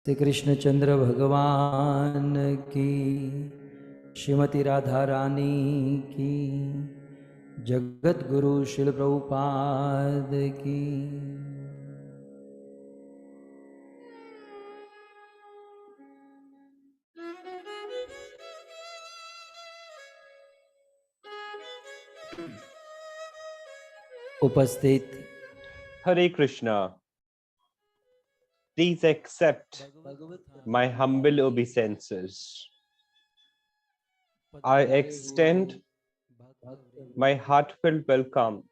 श्री कृष्ण चंद्र भगवान की, श्रीमती राधा रानी की, जगत गुरु श्रील प्रभुपाद की। उपस्थित Hare Krishna. Please accept my humble obeisances. I extend my heartfelt welcome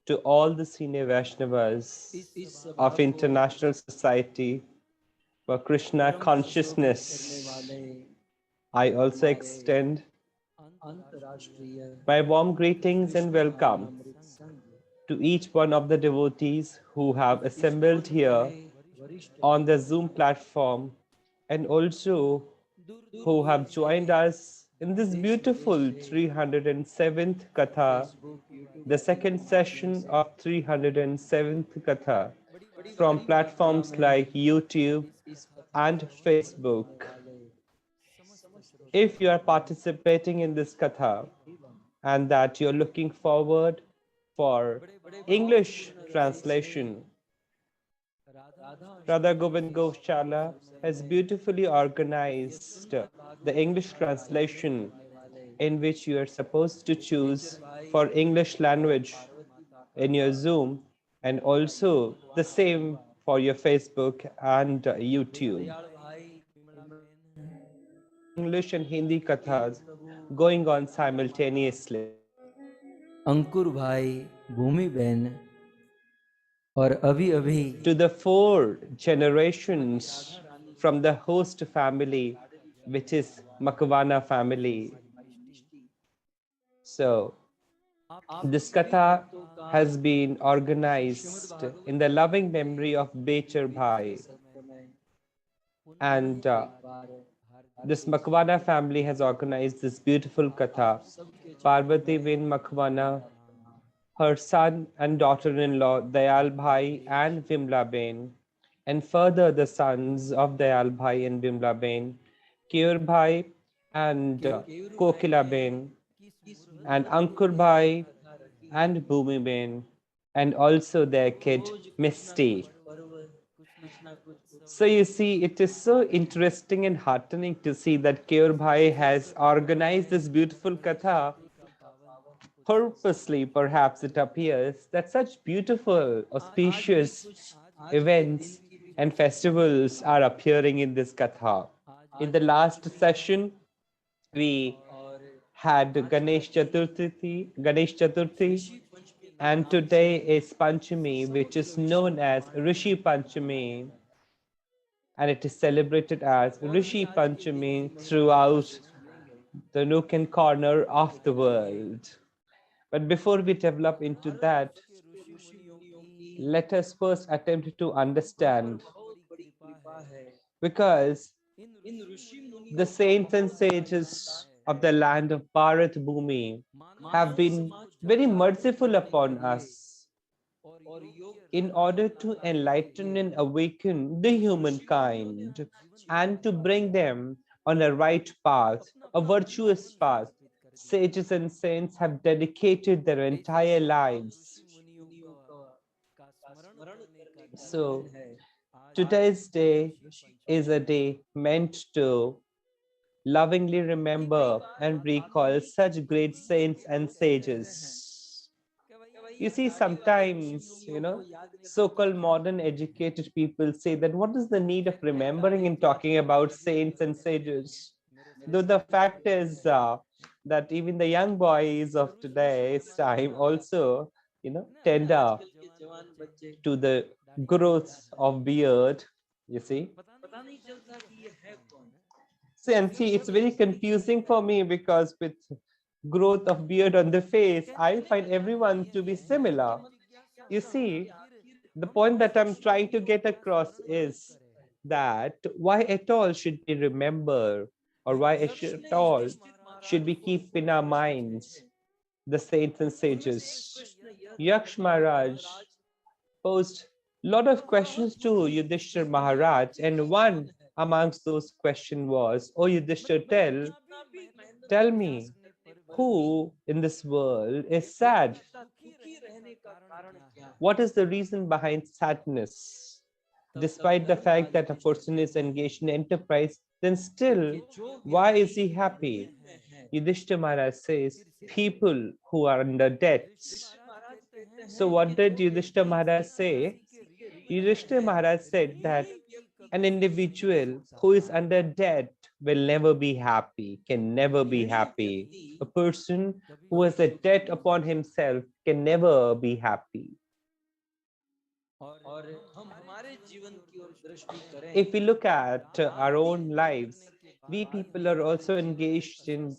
to all the senior Vaishnavas of International Society for Krishna Consciousness. I also extend my warm greetings and welcome to each one of the devotees who have assembled here on the Zoom platform and also who have joined us in this beautiful 307th Katha, the second session of 307th Katha from platforms like YouTube and Facebook. If you are participating in this Katha and that you're looking forward for English translation, Radha Govind Goswami has beautifully organized the English translation in which you are supposed to choose for English language in your Zoom, and also the same for your Facebook and YouTube. English and Hindi kathas going on simultaneously. अंकुर भाई, भूमि बहन और अभी To the 4 generations from the host family, which is Makwana family. So this katha has been organized in the loving memory of Bechar Bhai. And this Makwana family has organized this beautiful katha. Parvati bin Makwana, her son and daughter-in-law Dayal Bhai and Vimla Bain, and further the sons of Dayal Bhai and Vimla Bain, Keyur Bhai and Kokila Bain, and Ankur Bhai and Bhumi Bain, and also their kid Misty. So you see, it is so interesting and heartening to see that Keyur Bhai has organized this beautiful katha. Purposely, perhaps it appears that such beautiful, auspicious events and festivals are appearing in this katha. In the last session, we had Ganesh Chaturthi, and today is Panchami, which is known as Rishi Panchami, and it is celebrated as Rishi Panchami throughout the nook and corner of the world. But before we develop into that, let us first attempt to understand, because the saints and sages of the land of Bharat Bhumi have been very merciful upon us in order to enlighten and awaken the humankind and to bring them on a right path, a virtuous path. Sages and saints have dedicated their entire lives. So today's day is a day meant to lovingly remember and recall such great saints and sages. You see, sometimes, so-called modern educated people say that what is the need of remembering and talking about saints and sages? Though the fact is that even the young boys of today's time also, tender to the growth of beard, you see. See, it's very confusing for me because with growth of beard on the face, I find everyone to be similar. You see, the point that I'm trying to get across is that why at all should we remember, or why at all should we keep in our minds the saints and sages? Yaksh Maharaj posed lot of questions to Yudhishthir Maharaj, and one amongst those questions was, "Oh Yudhishthir, tell me, who in this world is sad? What is the reason behind sadness? Despite the fact that a person is engaged in enterprise, then still, why is he happy?" Yudhishthira Maharaj says, people who are under debts. So what did Yudhishthira Maharaj say? Yudhishthira Maharaj said that an individual who is under debt will never be happy, can never be happy. A person who has a debt upon himself can never be happy. If we look at our own lives, we people are also engaged in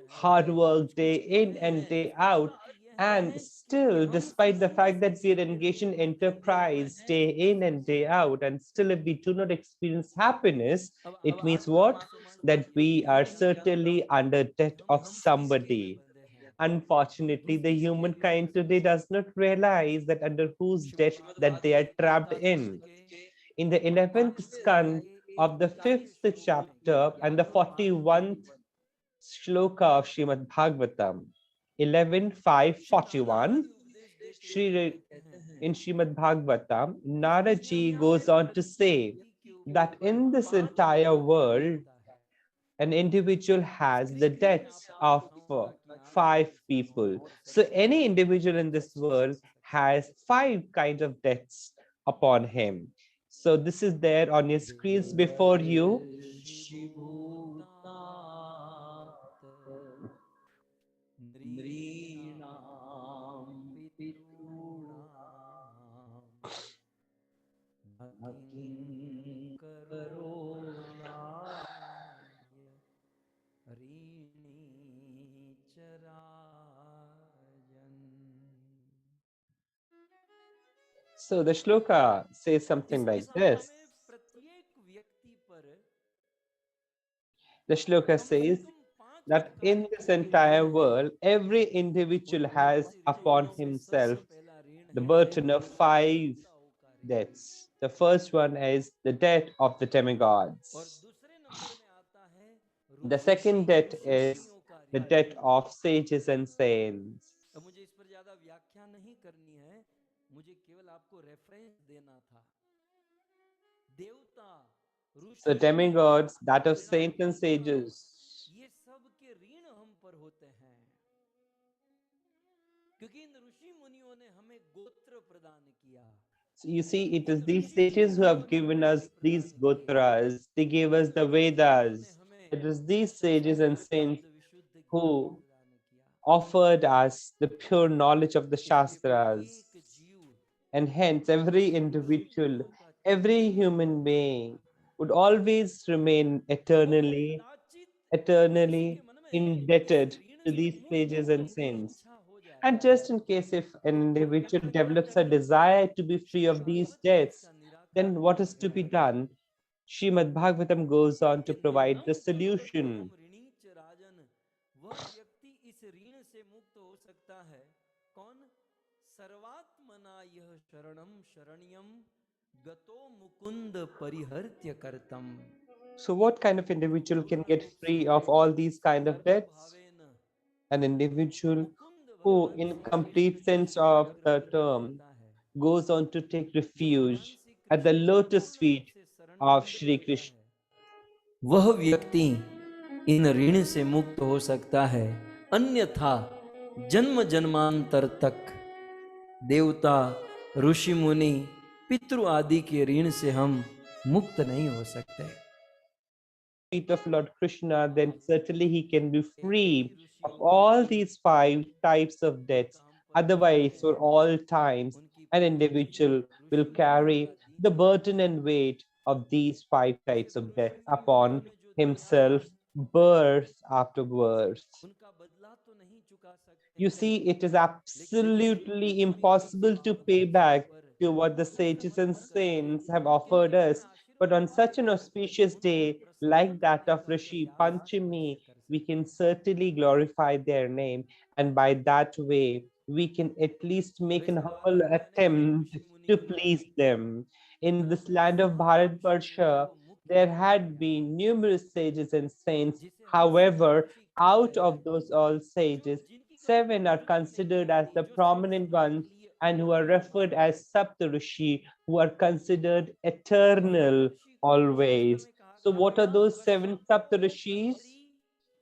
hard work day in and day out. And still, despite the fact that we are engaged in enterprise day in and day out, and still if we do not experience happiness, it means what? That we are certainly under debt of somebody. Unfortunately, the humankind today does not realize that under whose debt that they are trapped in. In the 11th skand of the 5th chapter and the 41th shloka of Shrimad Bhagavatam, 11.5.41, in Shrimad Bhagavatam, Naraji goes on to say that in this entire world, an individual has the debts of five people. So any individual in this world has five kinds of debts upon him. So this is there on your screens before you. So the shloka says something like this. The shloka says that in this entire world, every individual has upon himself the burden of five debts. The first one is the debt of the demigods. The second debt is the debt of sages and saints. So demigods, that of saints and sages. So you see, it is these sages who have given us these gotras. They gave us the Vedas. It is these sages and saints who offered us the pure knowledge of the Shastras. And hence, every individual, every human being would always remain eternally indebted to these sages and saints. And just in case if an individual develops a desire to be free of these debts, then what is to be done? Shrimad Bhagavatam goes on to provide the solution. So what kind of individual can get free of all these kind of debts? An individual who, in complete sense of the term, goes on to take refuge at the lotus feet of Shri Krishna. वह व्यक्ति इन ऋण से मुक्त हो सकता है, अन्यथा जन्म जन्मांतर तक देवता, ऋषि मुनि, पितृ आदि के ऋण से हम मुक्त नहीं हो सकते. Feet of Lord Krishna, then certainly he can be free of all these five types of debts. Otherwise, for all times, an individual will carry the burden and weight of these five types of debts upon himself, birth after birth. You see, it is absolutely impossible to pay back to what the sages and saints have offered us. But on such an auspicious day like that of Rishi Panchami, we can certainly glorify their name. And by that way, we can at least make an humble attempt to please them. In this land of Bharatvarsha, there had been numerous sages and saints. However, out of those all sages, 7 are considered as the prominent ones and who are referred as Saptarishi, who are considered eternal always. So what are those 7 Saptarishis?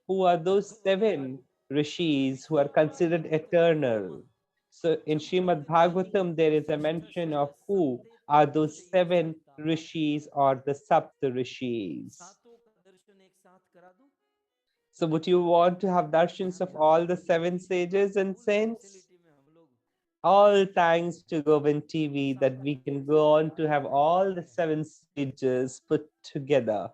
Who are those 7 rishis who are considered eternal? So in Shrimad Bhagavatam, there is a mention of who are those 7 rishis or the Sapta rishis. So would you want to have darshans of all the 7 sages and saints? All thanks to Govind TV that we can go on to have all the 7 sages put together.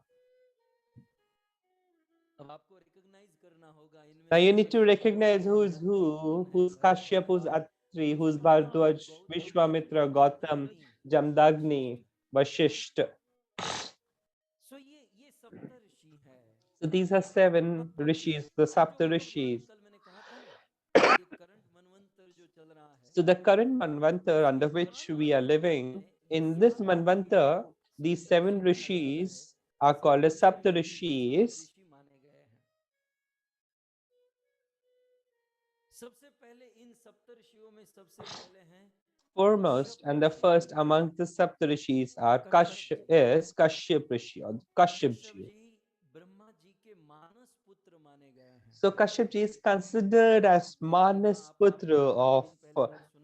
Now you need to recognize who's who's Kashyap, who's Atri, who's Bharadwaj, Vishwamitra, Gautam, Jamdagni, Vashisht. So these are 7 rishis, the Sapta rishis. So the current Manvantar under which we are living, in this Manvantar, these 7 rishis are called as Sapta rishis. Foremost and the first among the Saptarishis are Kashyap Rishi or Kashyapji. So Kashyapji is considered as Manas Putra of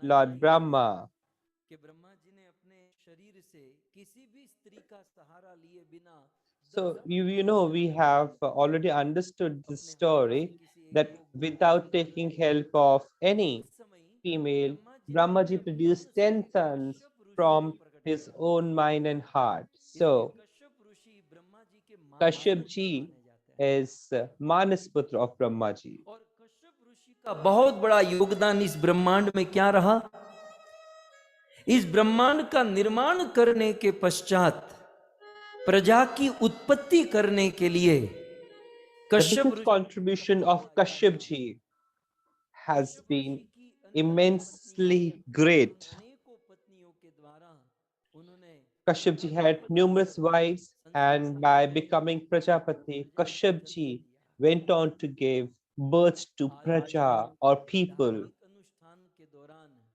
Lord Brahma. So you know we have already understood this story that without taking help of any female, Brahmaji produced 10 sons from his own mind and heart. So Kashyapji is Manas Putra of Brahmaji. का बहुत बड़ा योगदान इस ब्रह्मांड में क्या रहा? इस ब्रह्मांड का निर्माण करने के पश्चात प्रजा की उत्पत्ति करने के लिए Kashyap contribution of Kashyapji has been immensely great. Kashyapji had numerous wives, and by becoming Prajapati, Kashyapji went on to give birth to Praja or people.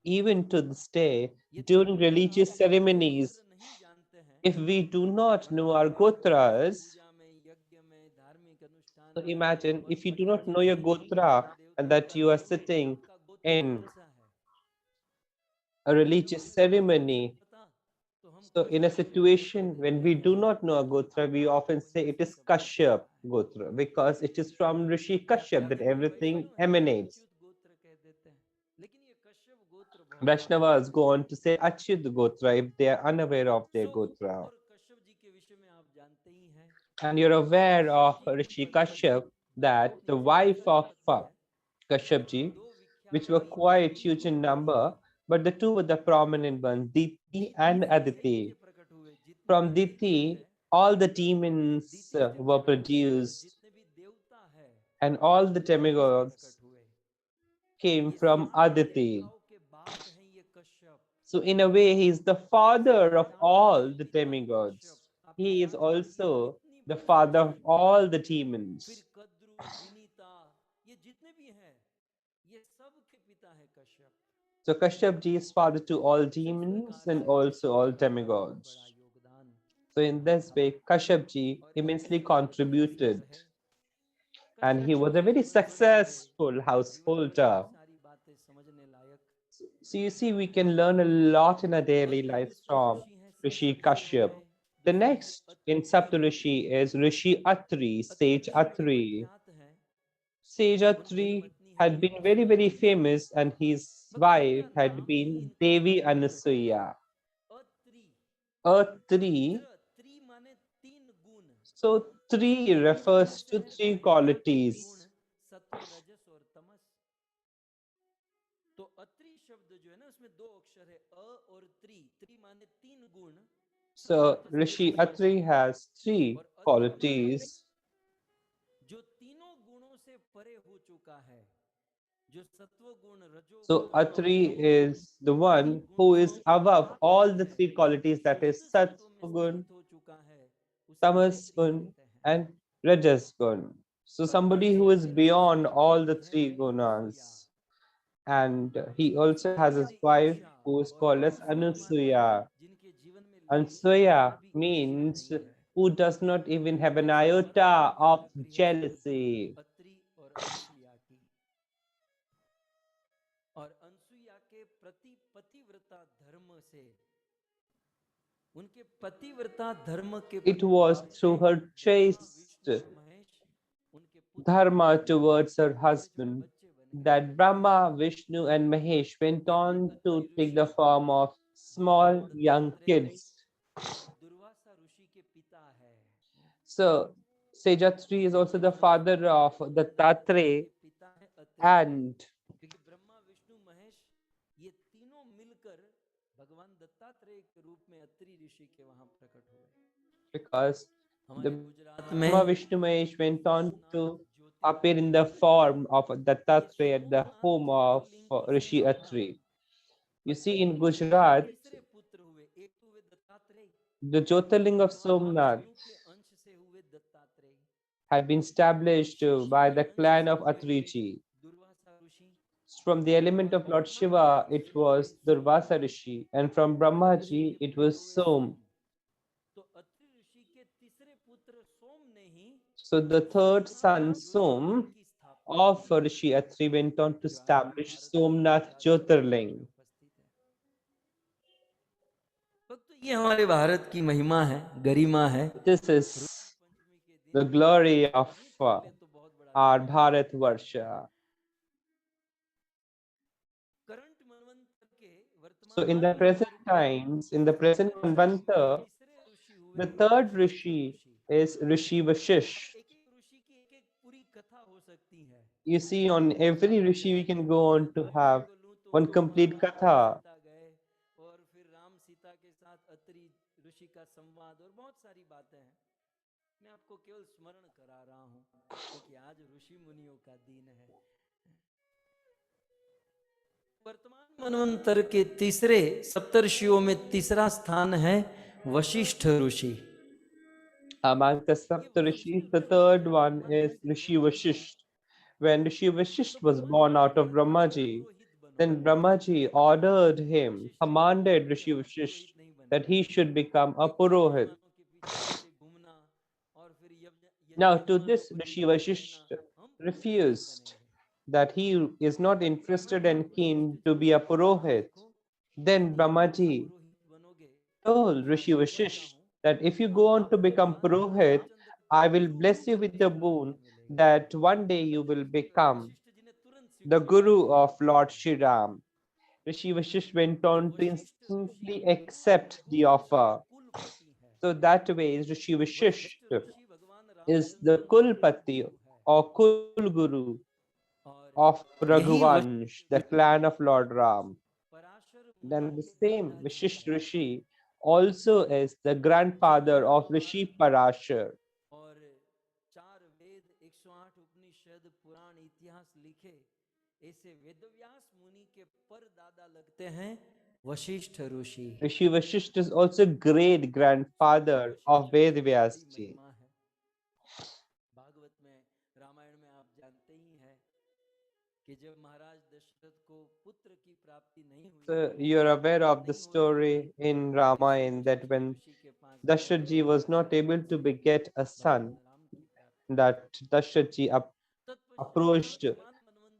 Even to this day, during religious ceremonies, if we do not know our Gotras, so imagine if you do not know your Gotra and that you are sitting in a religious ceremony. So in a situation when we do not know a Gotra, we often say it is Kashyap Gotra because it is from Rishi Kashyap that everything emanates. Vaishnavas go on to say Achyut Gotra if they are unaware of their Gotra. And you're aware of Rishi Kashyap that the wife of Kashyapji, which were quite huge in number, but the two were the prominent ones, Diti and Aditi. From Diti, all the demons were produced, and all the demigods came from Aditi. So in a way, he is the father of all the demigods. He is also the father of all the demons. So Kashyapji is father to all demons and also all demigods. So in this way, Kashyapji immensely contributed. And he was a very successful householder. So you see, we can learn a lot in our daily lives from Rishi Kashyap. The next in Saptarishi is Rishi Atri, Sage Atri. Sage Atri had been very, very famous, and his wife had been Devi Anasuya. Atri, so 3 refers to 3 qualities. So Rishi Atri has 3 qualities. जो सत्व गुण रजो So गुण Atri is the one who is above all the three qualities, that is Sat Gun, हो चुका है उसे Tamas मैत्री Gun, कहते हैं। and Rajas Gun. So somebody who is beyond all the three gunas. And he also has his wife who is called as Anusuya. जिनके जीवन में Anusuya means who does not even have an iota of jealousy. Atri और अनसुया की, और अनसुया के प्रति पतिव्रता धर्म से, उनके पतिव्रता धर्म के It was through her chaste Mahesh उनके पुत्र dharma towards her husband that Brahma, Vishnu, and Mahesh went on to take the form of small young kids. Durvasa ऋषि के पिता है, So Sejatri is also the father of the Tatre, पिता है Atri, and क्योंकि ब्रह्मा विष्णु महेश ये तीनों मिलकर भगवान दत्तात्रेय के रूप में अत्रि ऋषि के वहां प्रकट हुए। because the हमारे गुजरात Brahma, में Vishnu, Mahesh went on to appear in the form of Dattatreya at the home of Rishi Atri. You see, in Gujarat, तीसरे पुत्र हुए, एक तो हुए Dattatreya, the Jyotirling of Somnath Vishnu के अंश से हुए Dattatreya, had been established by the clan of Atriji. Durvasa Rishi, From the element of Lord Shiva, it was Durvasa Rishi, and from Brahmaji, it was Som. तो अत्रि ऋषि के तीसरे पुत्र सोम ने ही So the third son, Som, की स्थापना, of Rishi Atri went on to establish Somnath Jyotirling. उपस्थित है। भक्तों, ये हमारे भारत की महिमा है, गरिमा है। This is पंचमी के दिन the glory of तो बहुत बड़ा our Bharat Varsha. करंट मनवंतर के So वर्तमान in the present times, in the present Manvanta, तीसरे ऋषि हुए the third Rishi is Rishi Vashisht. एक एक ऋषि की एक एक पूरी कथा हो सकती है। You see, on every Rishi, we can go on to have one complete katha. Sita गए और फिर राम सीता के साथ अत्रि ऋषि का संवाद और बहुत सारी बातें हैं। मैं आपको केवल स्मरण करा रहा हूँ क्योंकि आज ऋषि मुनियों का दिन है। वर्तमान मनवंतर के तीसरे सप्तर्षियों में तीसरा स्थान है वशिष्ठ ऋषि। Among the Saptarishis, the third one is Rishi Vashisht. When Rishi Vashisht was born out of Brahmaji, then Brahmaji ordered him, commanded Rishi Vashisht that he should become a Purohit. Now, to this, Rishi Vashisht refused, that he is not interested and keen to be a Purohit. Then Brahmaji told Rishi Vashisht that if you go on to become Purohit, I will bless you with the boon that one day you will become the Guru of Lord Shri Ram. Rishi Vashisht went on to instantly accept the offer. So that way, Rishi Vashisht is the Kulpati or Kul Guru of Raghuvansh, the clan of Lord Ram. Then the same Vashisht Rishi also is the grandfather of Rishi Parashar. और चार वेद 108 उपनिषद पुराण इतिहास लिखे ऐसे वेदव्यास मुनि के परदादा लगते हैं वशिष्ठ ऋषि। Rishi Vashisht is also great grandfather of Vedvyas ji. Bhagavat में, रामायण में आप जानते ही हैं कि जब महाराज दशरथ को पुत्र की प्राप्ति नहीं हुई, So you're aware of the story in Ramayan that when Dashrath ji was not able to beget a son, that Dashrath ji approached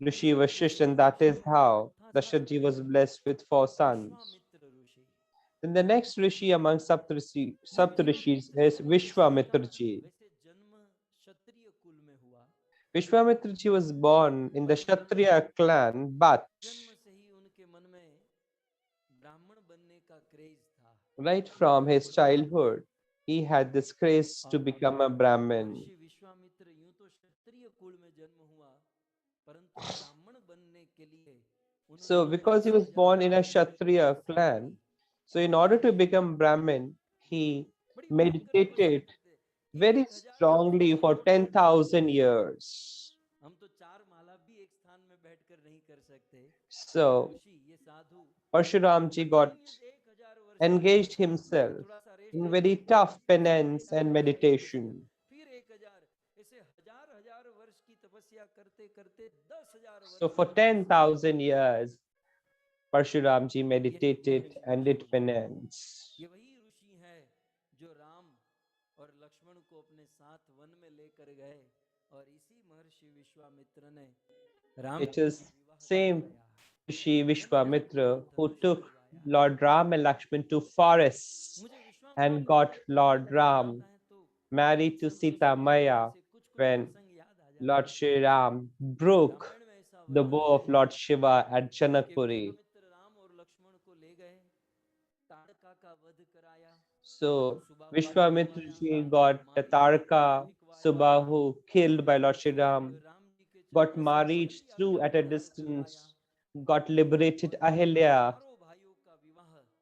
Rishi Vashisht, and that is how Dashrath ji was blessed with 4 sons. Then the next Rishi among Saptarishis is Vishwamitra ji. Vishwamitra ji was born in the Kshatriya clan, but right from his childhood, he had this craze to become a Brahmin. So because he was born in a Kshatriya clan, so in order to become Brahmin, he meditated very strongly for 10,000 years. So Parshuramji got engaged himself in very tough penance and meditation. So for 10,000 years, Parshuramji meditated and did penance. ये वही ऋषि है जो राम और लक्ष्मण को अपने साथ one में लेकर गए और इसी महर्षि विश्वामित्र ने Ram It is same Rishi Vishwamitra who took Lord Ram and Lakshman to forests and got Lord Ram married to Sita Maya when Lord Shri Ram broke the bow of Lord Shiva at Janakpuri. So Vishwamitra ji got Tatarka, Subahu killed by Lord Shri Ram, got married through at a distance, got liberated Ahilya,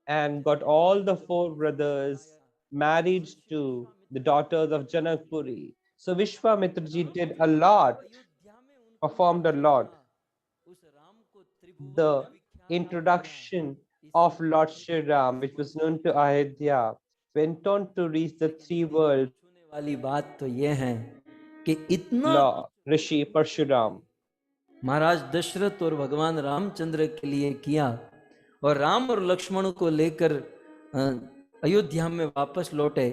and got all the four brothers married to the daughters of Janakpuri. So Vishwamitra ji did a lot, performed a lot. The introduction of Lord Shri Ram, which was known to Ayodhya, went on to reach the three worlds. वाली बात तो ये है कि इतना Lord Rishi Parshuram. महाराज दशरथ और भगवान रामचंद्र के लिए किया और राम और लक्ष्मण को लेकर अयोध्या में वापस लौटे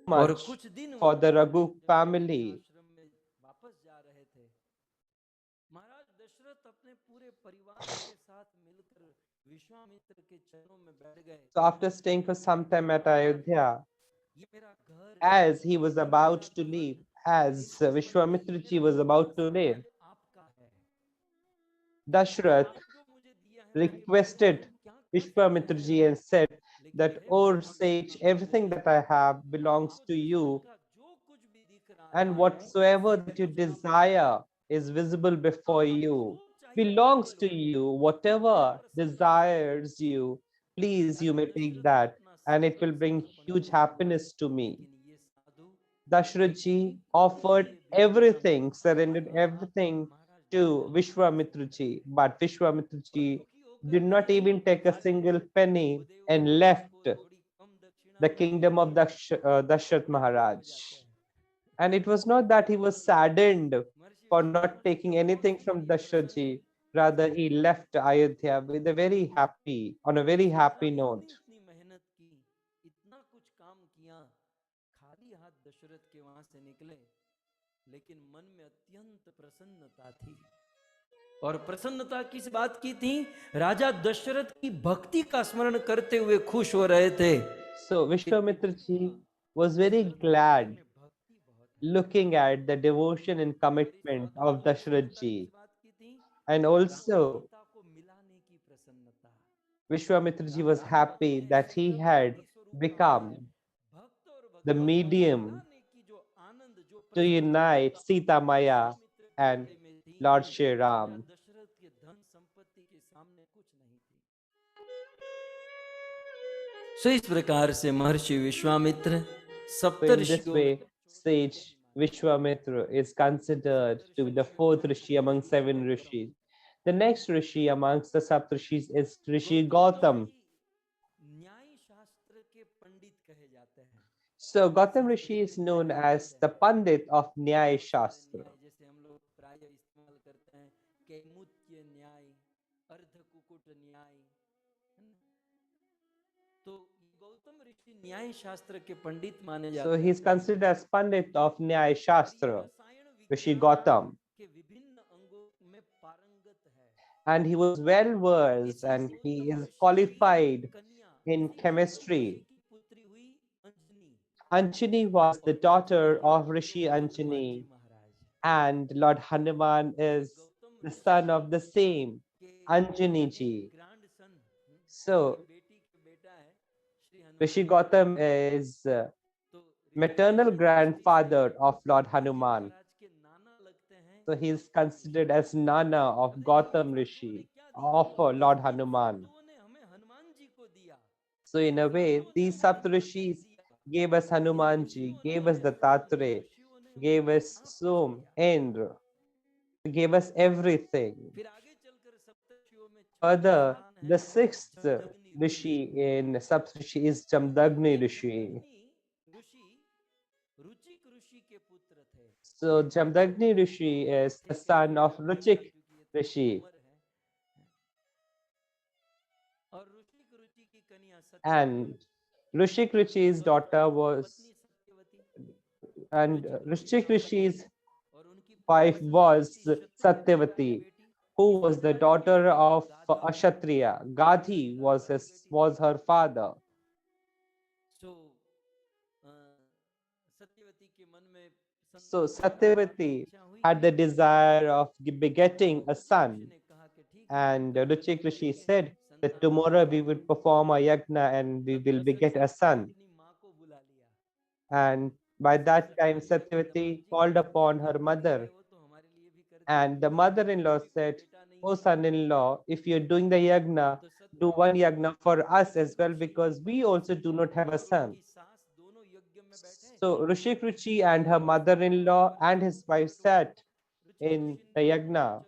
और Much कुछ दिन for the Raghu family. आश्रम में वापस जा रहे थे। महाराज दशरथ अपने पूरे परिवार के साथ मिलकर विश्वामित्र के चरणों में बैठ गए। So after staying for some time at Ayodhya, ये मेरा घर है, as he was about to leave, as Vishwamitra ji was about to leave, आपका है। Dashrath requested Vishwamitra ji and said that, "O sage, everything that I have belongs to you, and whatsoever that you desire is visible before you, belongs to you. Whatever desires you, please, you may take that, and it will bring huge happiness to me." Dashrath ji offered everything, surrendered everything to Vishwamitra ji, but Vishwamitra ji did not even take a single penny and left the kingdom of Dashrath Maharaj. And it was not that he was saddened for not taking anything from Dashrath ji, rather he left Ayodhya with a very happy, on a very happy note. इतनी मेहनत की, इतना कुछ काम किया, खाली हाथ दशरथ के वहां से निकले, लेकिन मन में अत्यंत प्रसन्नता थी। और प्रसन्नता किस बात की थी? राजा दशरथ की भक्ति का स्मरण करते हुए खुश हो रहे थे। So Vishwamitra ji was very glad looking at the devotion and commitment of Dashrath ji, and also Vishwamitra ji was happy that he had become the medium to unite Sita Maya and Lord Shri Ram. So इस प्रकार से महर्षि Vishwamitra So in this way, sage Vishwamitra is considered to be the fourth Rishi among 7 Rishis. The next Rishi amongst the Saptarishis is Rishi Gautam. So Gautam Rishi is known as the Pandit of Nyaya Shastra. So he is considered as Pandit of Nyaya Shastra, Rishi Gautam. And he was well versed and he is qualified in chemistry. Anjani was the daughter of Rishi Anjani, and Lord Hanuman is the son of the same Anjani ji. So Rishi Gautam is maternal grandfather of Lord Hanuman. So he is considered as Nana of Gautam Rishi, of Lord Hanuman. So in a way, these Saptarishis gave us Hanumanji, gave us the Tatre, gave us Som, Indra, gave us everything. Further, the sixth Rishi in Saptarishi is Jamdagni Rishi. So Jamdagni Rishi is the son of Ruchik Rishi. And Ruchik Rishi's daughter was, and Ruchik Rishi's wife was Satyavati, who was the daughter of a Kshatriya. Gadhi was her father. So Satyavati had the desire of begetting a son, and Ruchik Rishi said that tomorrow we will perform a yajna and we will beget a son. And by that time, Satyavati called upon her mother, and the mother-in-law said, "Oh, son-in-law, if you're doing the yajna, do one yajna for us as well, because we also do not have a son." So Rishik Ruchi and her mother-in-law and his wife sat in the yajna.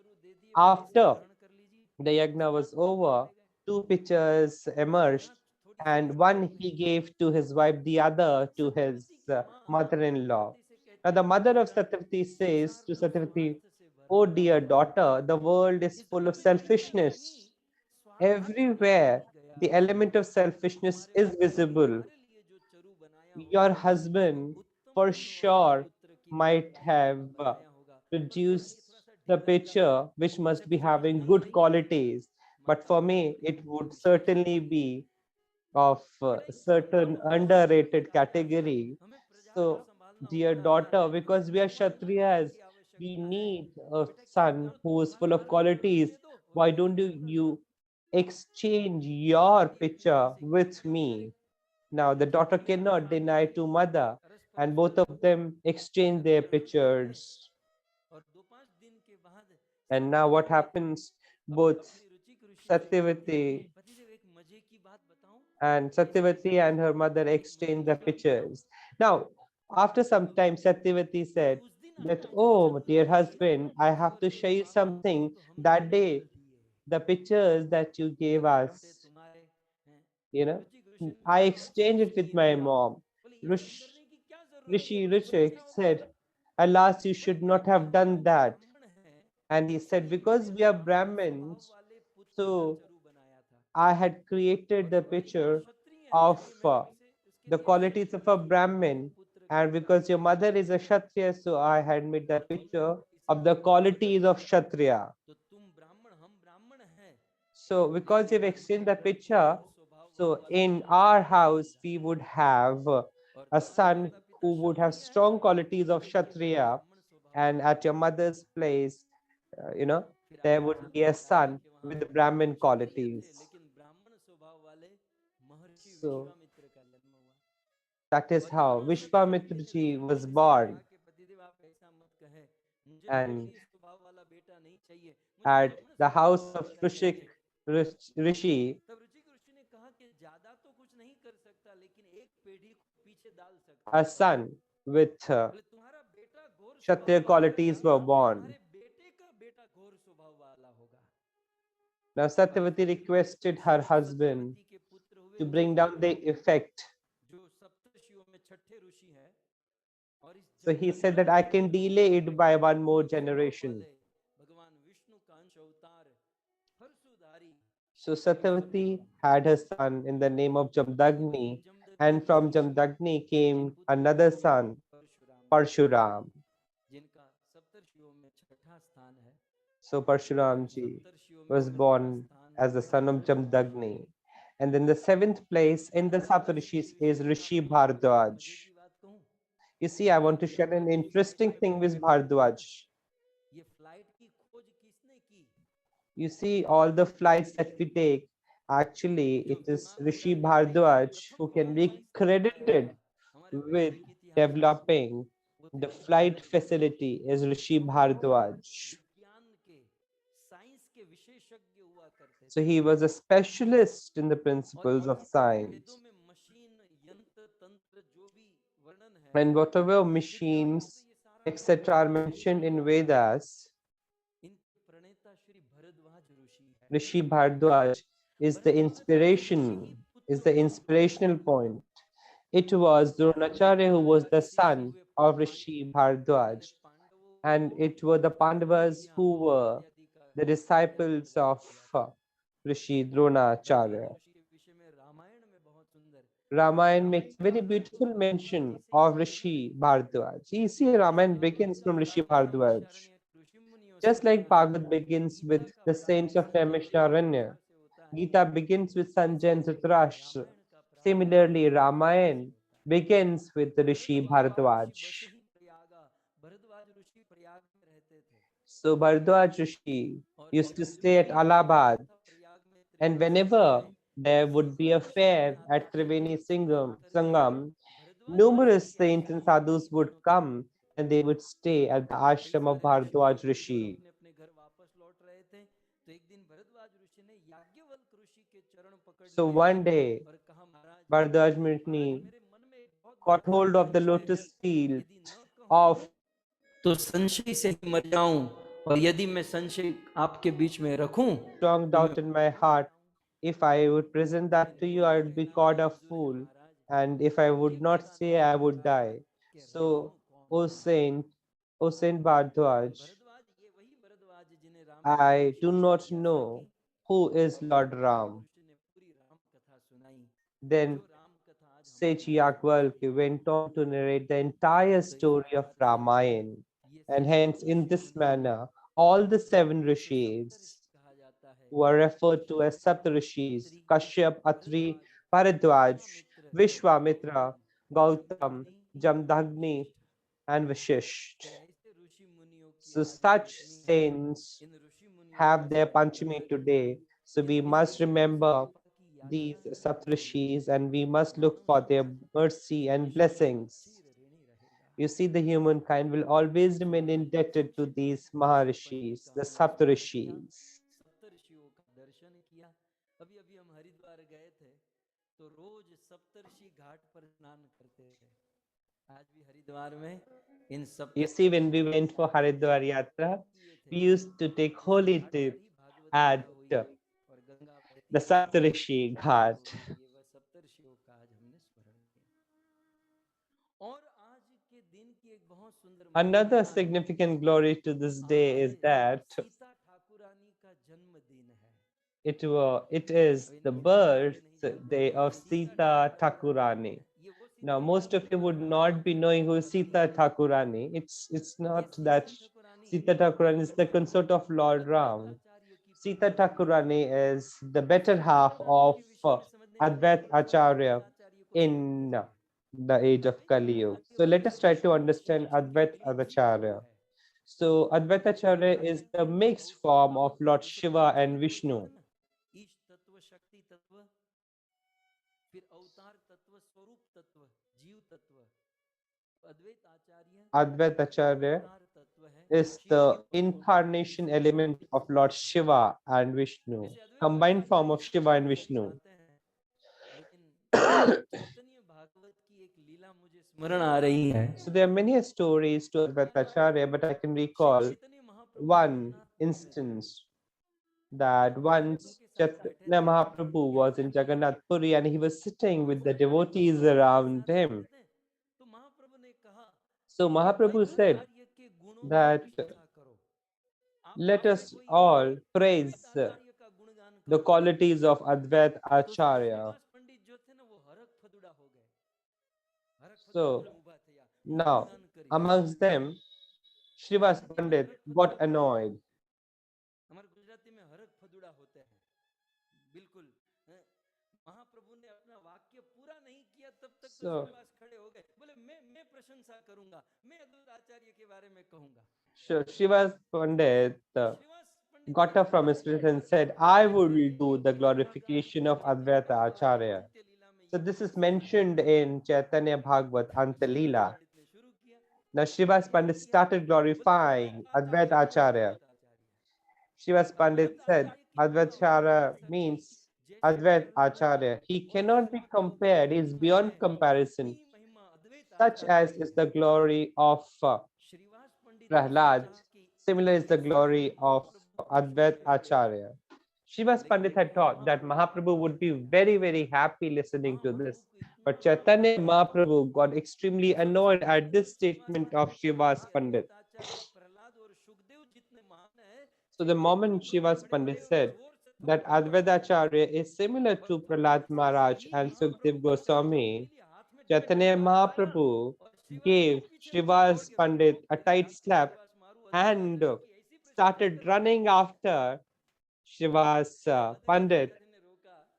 After the yajna was over, two pitchers emerged, and one he gave to his wife, the other to his mother-in-law. Now the mother of Satyavati says to Satyavati, "Oh dear daughter, the world is full of selfishness. Everywhere the element of selfishness is visible. Your husband for sure might have produced the picture which must be having good qualities, but for me it would certainly be of a certain underrated category. So dear daughter, because we are Kshatriyas, we need a son who is full of qualities. Why don't you exchange your picture with me?" Now the daughter cannot deny to mother, and both of them exchange their pictures. And now what happens? Both Satyavati and her mother exchange the pictures. Now, after some time, Satyavati said that, "Oh, dear husband, I have to show you something. That day, the pictures that you gave us, you know, I exchanged it with my mom." Rishi Rishik said, "Alas, you should not have done that." And he said, "Because we are Brahmins, so I had created the picture of the qualities of a Brahmin. And because your mother is a Kshatriya, so I had made the picture of the qualities of Kshatriya." So because you've exchanged the picture, so in our house, we would have a son who would have strong qualities of Kshatriya, and at your mother's place, there would be a son with Brahmin qualities. So that is how Vishwamitraji was born. And at the house of Rishi, a son with Kshatriya qualities were born. Now Satyavati requested her husband to bring down the effect. So he said that I can delay it by one more generation. So Satyavati had her son in the name of Jamdagni, and from Jamdagni came another son, Parshuram. So Parshuramji was born as the son of Jamdagni. And then the seventh place in the Saptarishis is Rishi Bharadwaj. You see, I want to share an interesting thing with Bharadwaj. You see, all the flights that we take, actually, it is Rishi Bharadwaj who can be credited with developing the flight facility is Rishi Bharadwaj. So he was a specialist in the principles of science. And whatever machines, etc., are mentioned in Vedas, Rishi Bharadwaj is the inspirational point. It was Dronacharya who was the son of Rishi Bharadwaj, and it were the Pandavas who were the disciples of Rishi Dronacharya. Ramayan makes very beautiful mention of Rishi Bharadwaj. You see, Ramayan begins from Rishi Bharadwaj. Just like Bhagavad begins with the saints of Naimisharanya, Gita begins with Sanjay and Dhritarashtra. Similarly, Ramayan begins with Rishi Bharadwaj. So Bharadwaj Rishi used to stay at Allahabad, and whenever there would be a fair at Triveni Sangam, numerous saints and sadhus would come and they would stay at the ashram of Bharadwaj Rishi. So one day, Bharadwaj Mutni caught hold of the lotus field of तो संशय से ही मर जाऊं, और यदि मैं संशय आपके बीच में रखूं, strong doubt in my heart. If I would present that to you, I would be called a fool. And if I would not say, I would die. So, O Saint Bharadwaj, I do not know who is Lord Ram. Then Sage Yagnvalkya went on to narrate the entire story of Ramayan. And hence, in this manner, all the 7 rishis who are referred to as Saptarishis, Kashyap, Atri, Bharadwaj, Vishwamitra, Gautam, Jamdagni, and Vashisht. So such saints have their Panchami today. So we must remember these Saptarishis and we must look for their mercy and blessings. You see, the humankind will always remain indebted to these Maharishis, the Saptarishis. You see, when we went for Haridwar Yatra, we used to take holy dip at the Saptarishi Ghat. Another significant glory to this day is that it is the birthday of Sita Thakurani. Now, most of you would not be knowing who is Sita Thakurani. It's not that Sita Thakurani is the consort of Lord Ram. Sita Thakurani is the better half of Advait Acharya in the age of Kali Yuga. So let us try to understand Advait Acharya. So Advait Acharya is the mixed form of Lord Shiva and Vishnu. Advait Acharya is the incarnation element of Lord Shiva and Vishnu, combined form of Shiva and Vishnu. So there are many stories to Advait Acharya, but I can recall one instance that once Chaitanya Mahaprabhu was in Jagannath Puri and he was sitting with the devotees around him. So Mahaprabhu said that let us all praise the qualities of Advait Acharya. So now amongst them, Srivas Pandit got annoyed. So Srivas Pandit got up from his place and said, I will do the glorification of Advaita Acharya. So this is mentioned in Chaitanya Bhagvat Antalila. Now Srivas Pandit started glorifying Advaita Acharya. Srivas Pandit said, Advaita Acharya means Advaita Acharya. He cannot be compared, he is beyond comparison. Such as is the glory of Prahlad, similar is the glory of Advait Acharya. Srivas Pandit had thought that Mahaprabhu would be very, very happy listening to this. But Chaitanya Mahaprabhu got extremely annoyed at this statement of Srivas Pandit. So the moment Srivas Pandit said that Advaitacharya is similar to Prahlad Maharaj and Sukhdev Goswami, Chaitanya Mahaprabhu gave Srivas Pandit a tight slap and started running after Srivas Pandit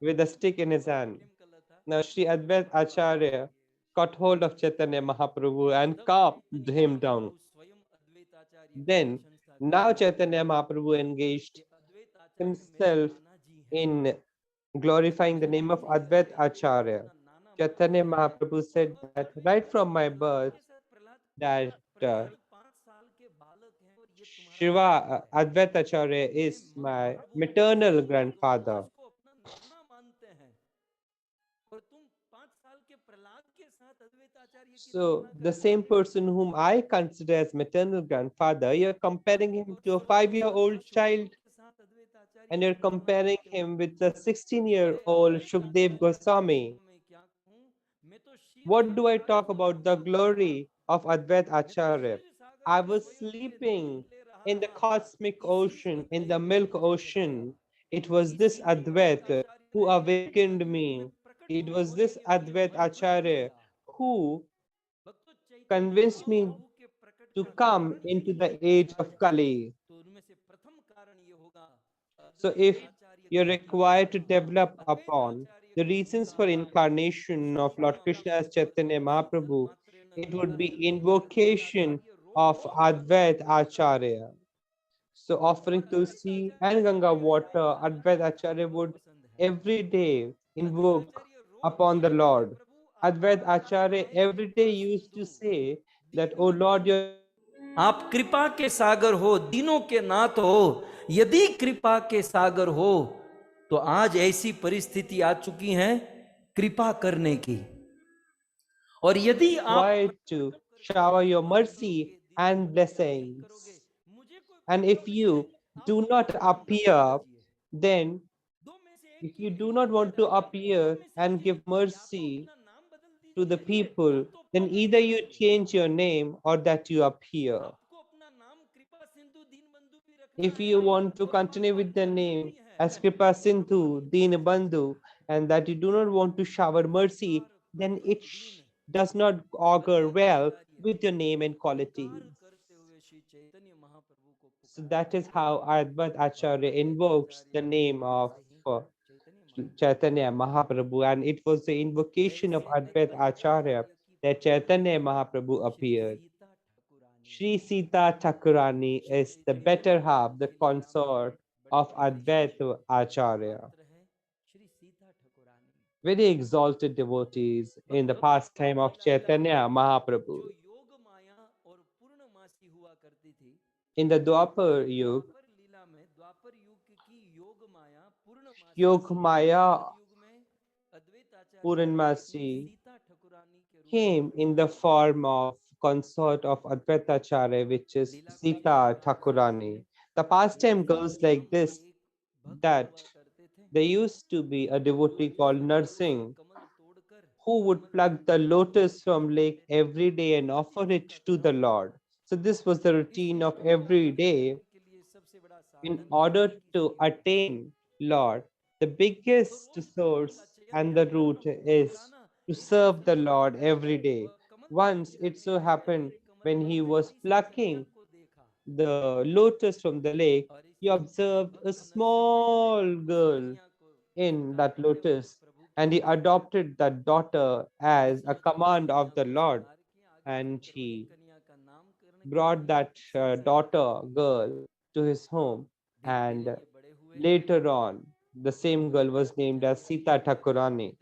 with a stick in his hand. Now Sri Advait Acharya caught hold of Chaitanya Mahaprabhu and calmed him down. Then, now Chaitanya Mahaprabhu engaged himself in glorifying the name of Advait Acharya. Chaitanya Mahaprabhu said that right from my birth, that Shiva Advait Acharya is my maternal grandfather. So the same person whom I consider as maternal grandfather, you're comparing him to a 5-year-old child, and you're comparing him with the 16-year-old Shukdev Goswami. What do I talk about the glory of Advait Acharya? I was sleeping in the cosmic ocean, in the milk ocean. It was this Advait who awakened me. It was this Advait Acharya who convinced me to come into the age of Kali. So if you're required to develop upon the reasons for incarnation of Lord Krishna as Chaitanya Mahaprabhu, it would be invocation of Advait Acharya. So offering Tulsi and Ganga water, Advait Acharya would every day invoke upon the Lord. Advait Acharya every day used to say that, "Oh Lord, your आप कृपा के सागर हो, दीनों के नाथ हो। यदि कृपा के सागर हो तो आज ऐसी परिस्थिति आ चुकी है कृपा करने की। और यदि आप required to shower your mercy and blessings. And if you do not appear, then if you do not want to appear and give mercy to the people, then either you change your name or that you appear. If you want to continue with the name as Kripa Sindhu, Deen Bandhu, and that you do not want to shower mercy, then it does not augur well with your name and qualities. So that is how Advait Acharya invokes the name of Chaitanya Mahaprabhu, and it was the invocation of Advait Acharya that Chaitanya Mahaprabhu appeared. Sri Sita Thakurani is the better half, the consort of Advaita Acharya. Very exalted devotees in the pastime of Chaitanya Mahaprabhu. In the Dwapar Yuga, Yog Maya Puranmasi came in the form of consort of Advaita Acharya, which is Sita Thakurani. The pastime goes like this, that there used to be a devotee called Narsingh who would pluck the lotus from lake every day and offer it to the Lord. So this was the routine of every day. In order to attain Lord, the biggest source and the root is to serve the Lord every day. Once it so happened, when he was plucking the lotus from the lake, he observed a small girl in that lotus, and he adopted that daughter as a command of the Lord, and he brought that daughter girl to his home, and later on the same girl was named as Sita Thakurani.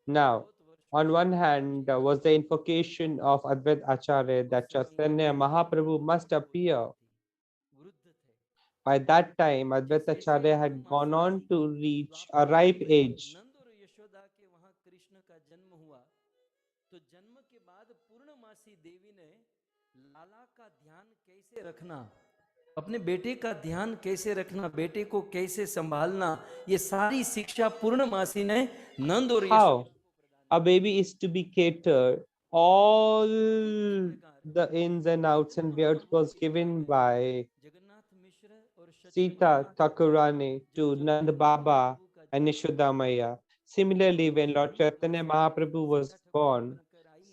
Now, on one hand was the invocation of Advait Acharya that Chaitanya Mahaprabhu must appear. By that time, Advaita Acharya had gone on to reach a ripe age. तो जन्म के बाद पूर्णमासी देवी ने लाला का ध्यान कैसे रखना अपने बेटे का ध्यान कैसे रखना, बेटे को कैसे संभालना, ये सारी शिक्षा पूर्णमासी ने नंद और How a baby is to be catered, all the ins and outs and where it was given by Sita Thakurani to Nand Baba and Yashodamaya. Similarly, when Lord Chaitanya Mahaprabhu was born,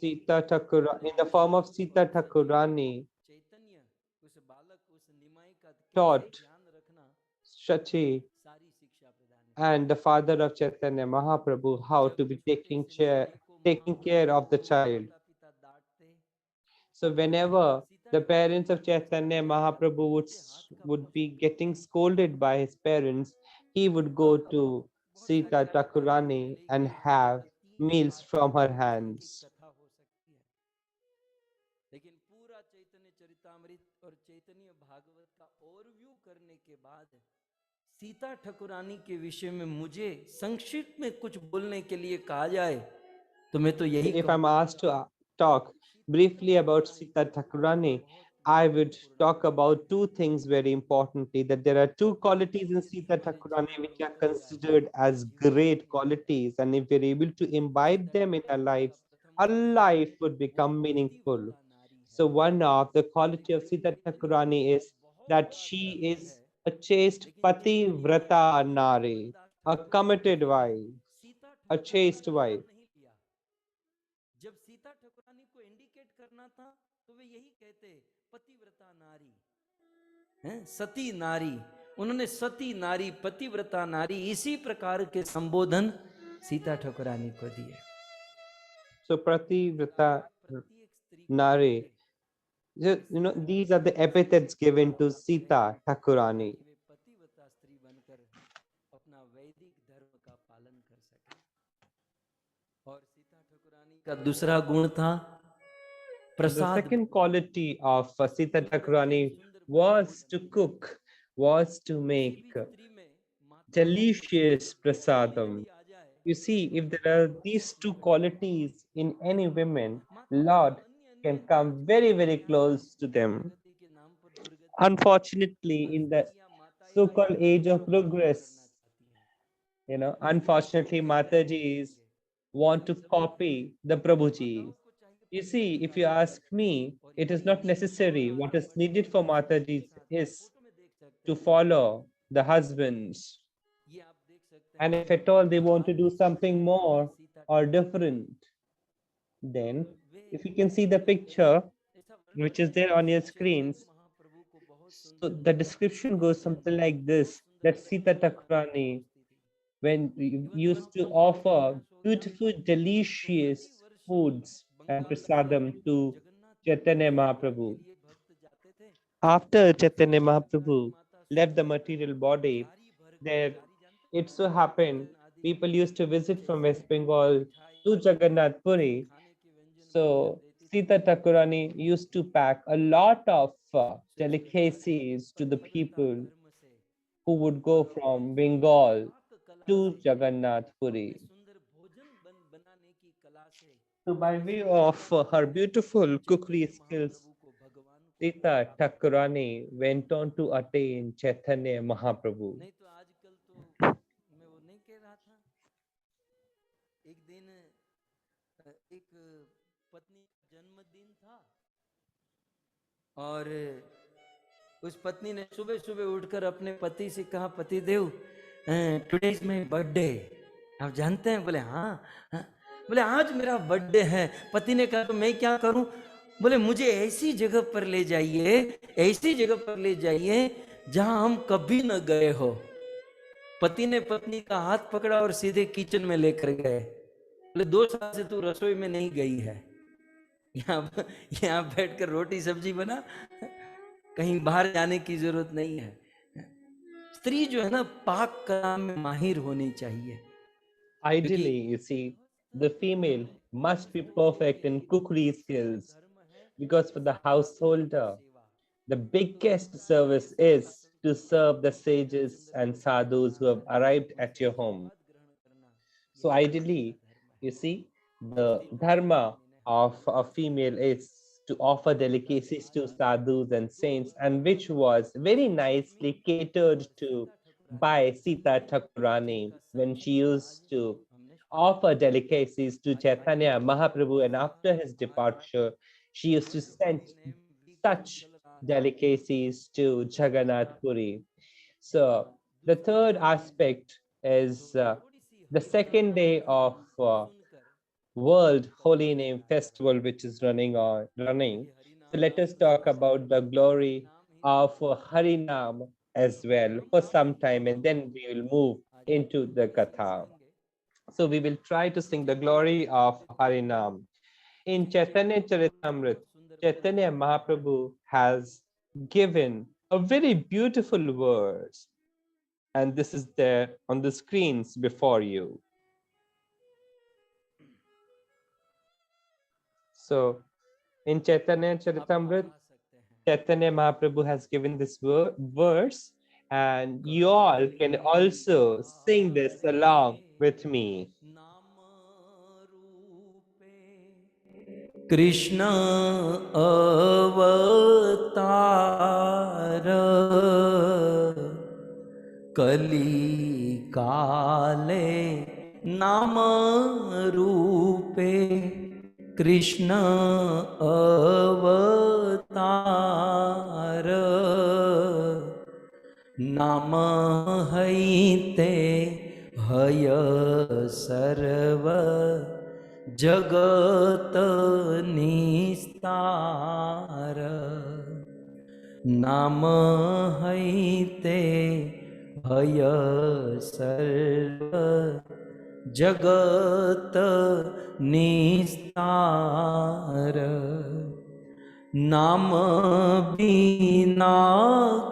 Sita Thakur in the form of Sita Thakurani चैतन्य उस बालक उस निमाई का कैसे taught ध्यान रखना, Shachi सारी शिक्षा प्रदान and the father of Chaitanya Mahaprabhu how to be taking care of the child. पिता डांटते, So whenever the parents of Chaitanya Mahaprabhu would be getting scolded by his parents, he would go to Sita Thakurani and have meals from her hands. कथा हो सकती है, लेकिन पूरा चैतन्य चरितामृत और चैतन्य भागवत का ओवरव्यू करने के बाद सीता ठाकुरानी के विषय में मुझे संक्षिप्त में कुछ बोलने के लिए कहा जाए तो मैं तो यही If I'm asked to talk briefly about Sita Thakurani, I would talk about two things very importantly, that there are two qualities in Sita Thakurani which are considered as great qualities, and if we're able to imbibe them in our lives, our life would become meaningful. So one of the quality of Sita Thakurani is that she is a chaste pati vrata nari, a committed wife, a chaste wife. जब सीता ठाकुरानी को indicate करना था तो वे यही कहते पतिव्रता नारी हैं, सती नारी, उन्होंने सती नारी पतिव्रता नारी इसी प्रकार के संबोधन सीता ठाकुरानी को दिए. So Prativrata Nari, these are the epithets given to Sita Thakurani. पतिव्रता स्त्री बनकर अपना वैदिक धर्म का पालन कर सके. और सीता ठाकुरानी का दूसरा गुण था The Prasad. second quality of Sita Thakurani was to cook, was to make delicious prasadam. You see, if there are these two qualities in any woman, Lord can come very, very close to them. Unfortunately, in the so-called age of progress, unfortunately, Matajis want to copy the Prabhuji. You see, if you ask me, it is not necessary. What is needed for Matajis is to follow the husbands. And if at all they want to do something more or different, then if you can see the picture, which is there on your screens, so the description goes something like this, that Sita Thakurani, when we used to offer beautiful, delicious foods and prasadam to Chaitanya Mahaprabhu. After Chaitanya Mahaprabhu left the material body, there it so happened people used to visit from West Bengal to Jagannath Puri. So Sita Thakurani used to pack a lot of delicacies to the people who would go from Bengal to Jagannath Puri. So by way of her beautiful cookery skills, Sita Thakurani went on to attain Chaitanya Mahaprabhu. एक दिन एक पत्नी का जन्मदिन था और उस पत्नी ने सुबह सुबह उठकर अपने पति से कहा, पति देव टुडे इज माय बर्थडे, आप जानते हैं? बोले हाँ. बोले आज मेरा बर्थडे है. पति ने कहा तो मैं क्या करूं? बोले मुझे ऐसी जगह पर ले जाइए, ऐसी जगह पर ले जाइए जहां हम कभी न गए हो. पति ने पत्नी का हाथ पकड़ा और सीधे किचन में लेकर गए. बोले 2 साल से तू रसोई में नहीं गई है, यहाँ बैठकर रोटी सब्जी बना, कहीं बाहर जाने की जरूरत नहीं है. स्त्री जो है ना, पाक कला में माहिर होनी चाहिए. Ideally, you see, the female must be perfect in cookery skills, because for the householder, the biggest service is to serve the sages and sadhus who have arrived at your home. So ideally, you see, the dharma of a female is to offer delicacies to sadhus and saints, and which was very nicely catered to by Sita Thakurani when she used to offer delicacies to Chaitanya Mahaprabhu, and after his departure, she used to send such delicacies to Jagannath Puri. So the third aspect is the second day of World Holy Name Festival, which is running. So let us talk about the glory of Harinam as well for some time, and then we will move into the Katha. So we will try to sing the glory of Harinam. In Chaitanya Charitamrut, Chaitanya Mahaprabhu has given a very beautiful verse, and this is there on the screens before you. So in Chaitanya Charitamrut, Chaitanya Mahaprabhu has given this verse, and you all can also sing this along with me. Krishna avatar Kali Kale Nama Rupe Krishna avatar Nama Haite Haya Sarva Jagat Nistara Nam Haite Haya Sarva Jagat Nistara Nam Bina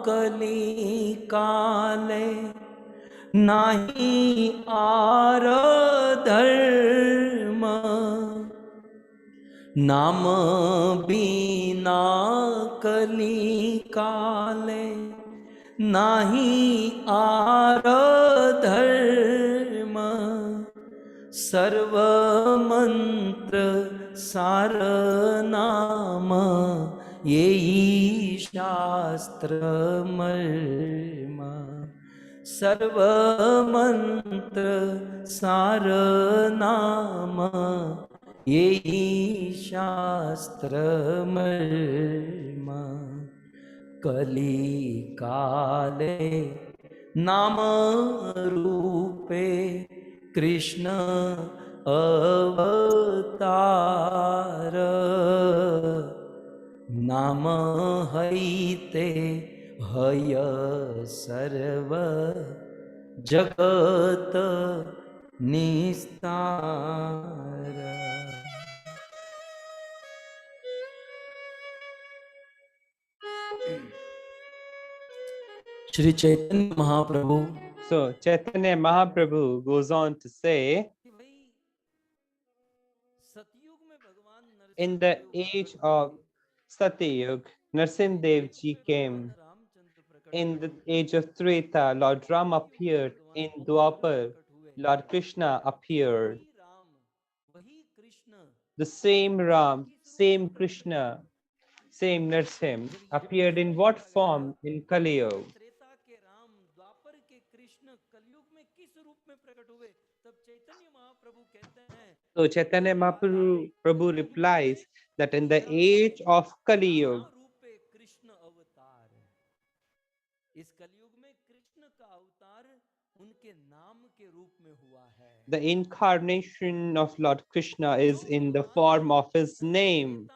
Kali Kale Nahi Aradharma Nam Bina Kali Kale Nahi Aradharma Sarva Mantra Saranama Yehi Shastra Marma Sarva Mantra Saranama Yehi Shastra Marma Kali Kale Nama Rupe Krishna Avatar Nama Haite Haya Sarva Jagat Nistara. Shri Chaitanya Mahaprabhu. So Chaitanya Mahaprabhu goes on to say, in the age of Satyug, Narsimdev Ji came. In the age of Treta, Lord Ram appeared. In Dwapar, Lord Krishna appeared. The same Ram, same Krishna, same Narsim appeared in what form? In Kali Yuga. So Chaitanya Mahaprabhu replies that in the age of Kali Yuga, the incarnation of Lord Krishna is in the form of his name.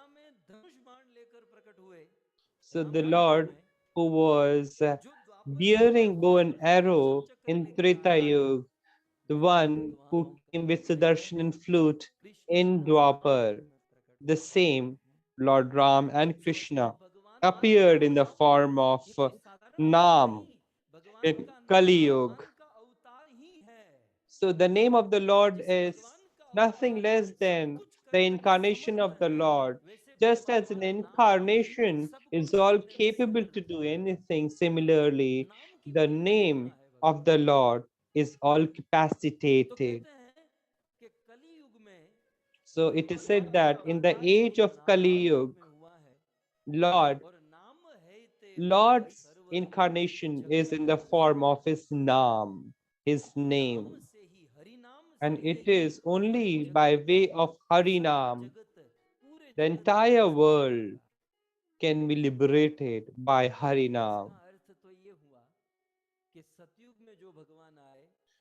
So the Lord who was bearing bow and arrow in Treta Yuga, the one who came with Sudarshan and flute in Dwapar, the same Lord Ram and Krishna appeared in the form of Nam in Kali Yuga. So the name of the Lord is nothing less than the incarnation of the Lord. Just as an incarnation is all capable to do anything, similarly, the name of the Lord is all capacitated. So it is said that in the age of Kali Yuga, Lord's incarnation is in the form of his Naam, his name. And it is only by way of Harinam the entire world can be liberated by Harinam.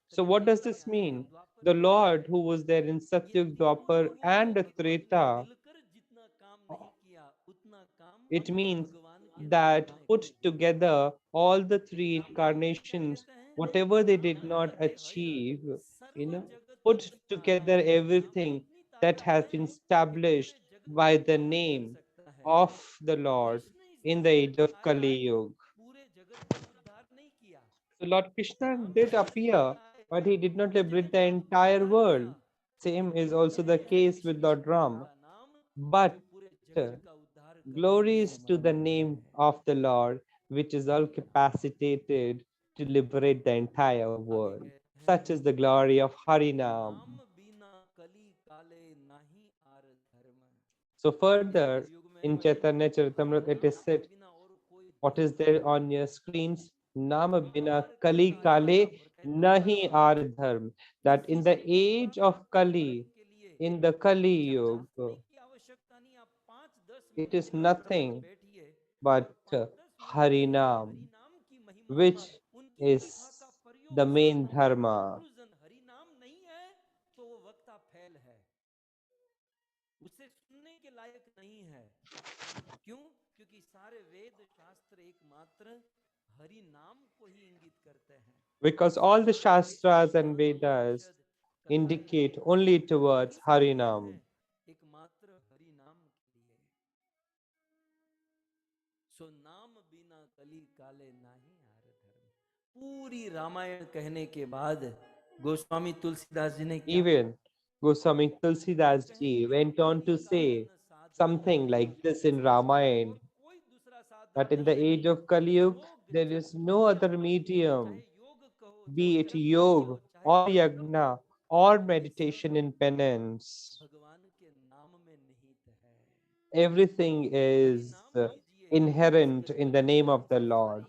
So what does this mean? The Lord who was there in Satyug, Dwapar and Treta, it means that put together all the three incarnations, whatever they did not achieve, put together everything that has been established by the name of the Lord in the age of Kali Yuga. So Lord Krishna did appear, but he did not liberate the entire world. Same is also the case with Lord Ram. But glory is to the name of the Lord, which is all capacitated to liberate the entire world. Such is the glory of Harinam. So further in Chaitanya Charitamrut it is said, what is there on your screens? Nama bina Kali Kale nahi ar dharm. That in the age of Kali, in the Kali Yuga, it is nothing but Harinam, which is the main dharma. Because all the Shastras and Vedas indicate only towards Harinam. पूरी रामायण कहने के बाद गोस्वामी तुलसीदास जी ने क्या Even Goswami Tulsidas ji went on to say something like this in Ramayana, that in the age of Kali Yuga, there is no other medium, be it yoga or yagna or meditation in penance. Everything is inherent in the name of the Lord.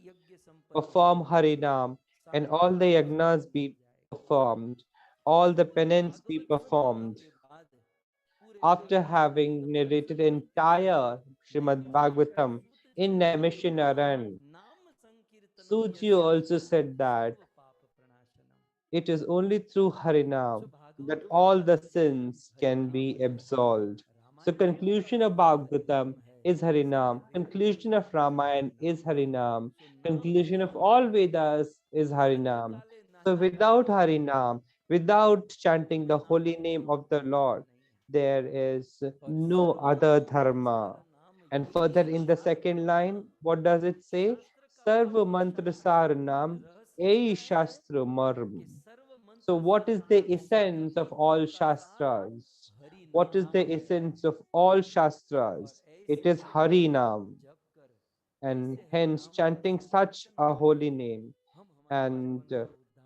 Perform Harinam and all the yagnas be performed, all the penance be performed. After having narrated entire Shrimad Bhagavatam in Naimisharyan, Suji also said that it is only through Harinam that all the sins can be absolved. So conclusion of Bhagavatam is Harinam, conclusion of Ramayan is Harinam, conclusion of all Vedas is Harinam. So without Harinam, without chanting the holy name of the Lord, there is no other dharma. And further in the second line, what does it say? Sarva mantra saranam ei shastra marm. So what is the essence of all Shastras? What is the essence of all Shastras? It is Harinam. And hence chanting such a holy name and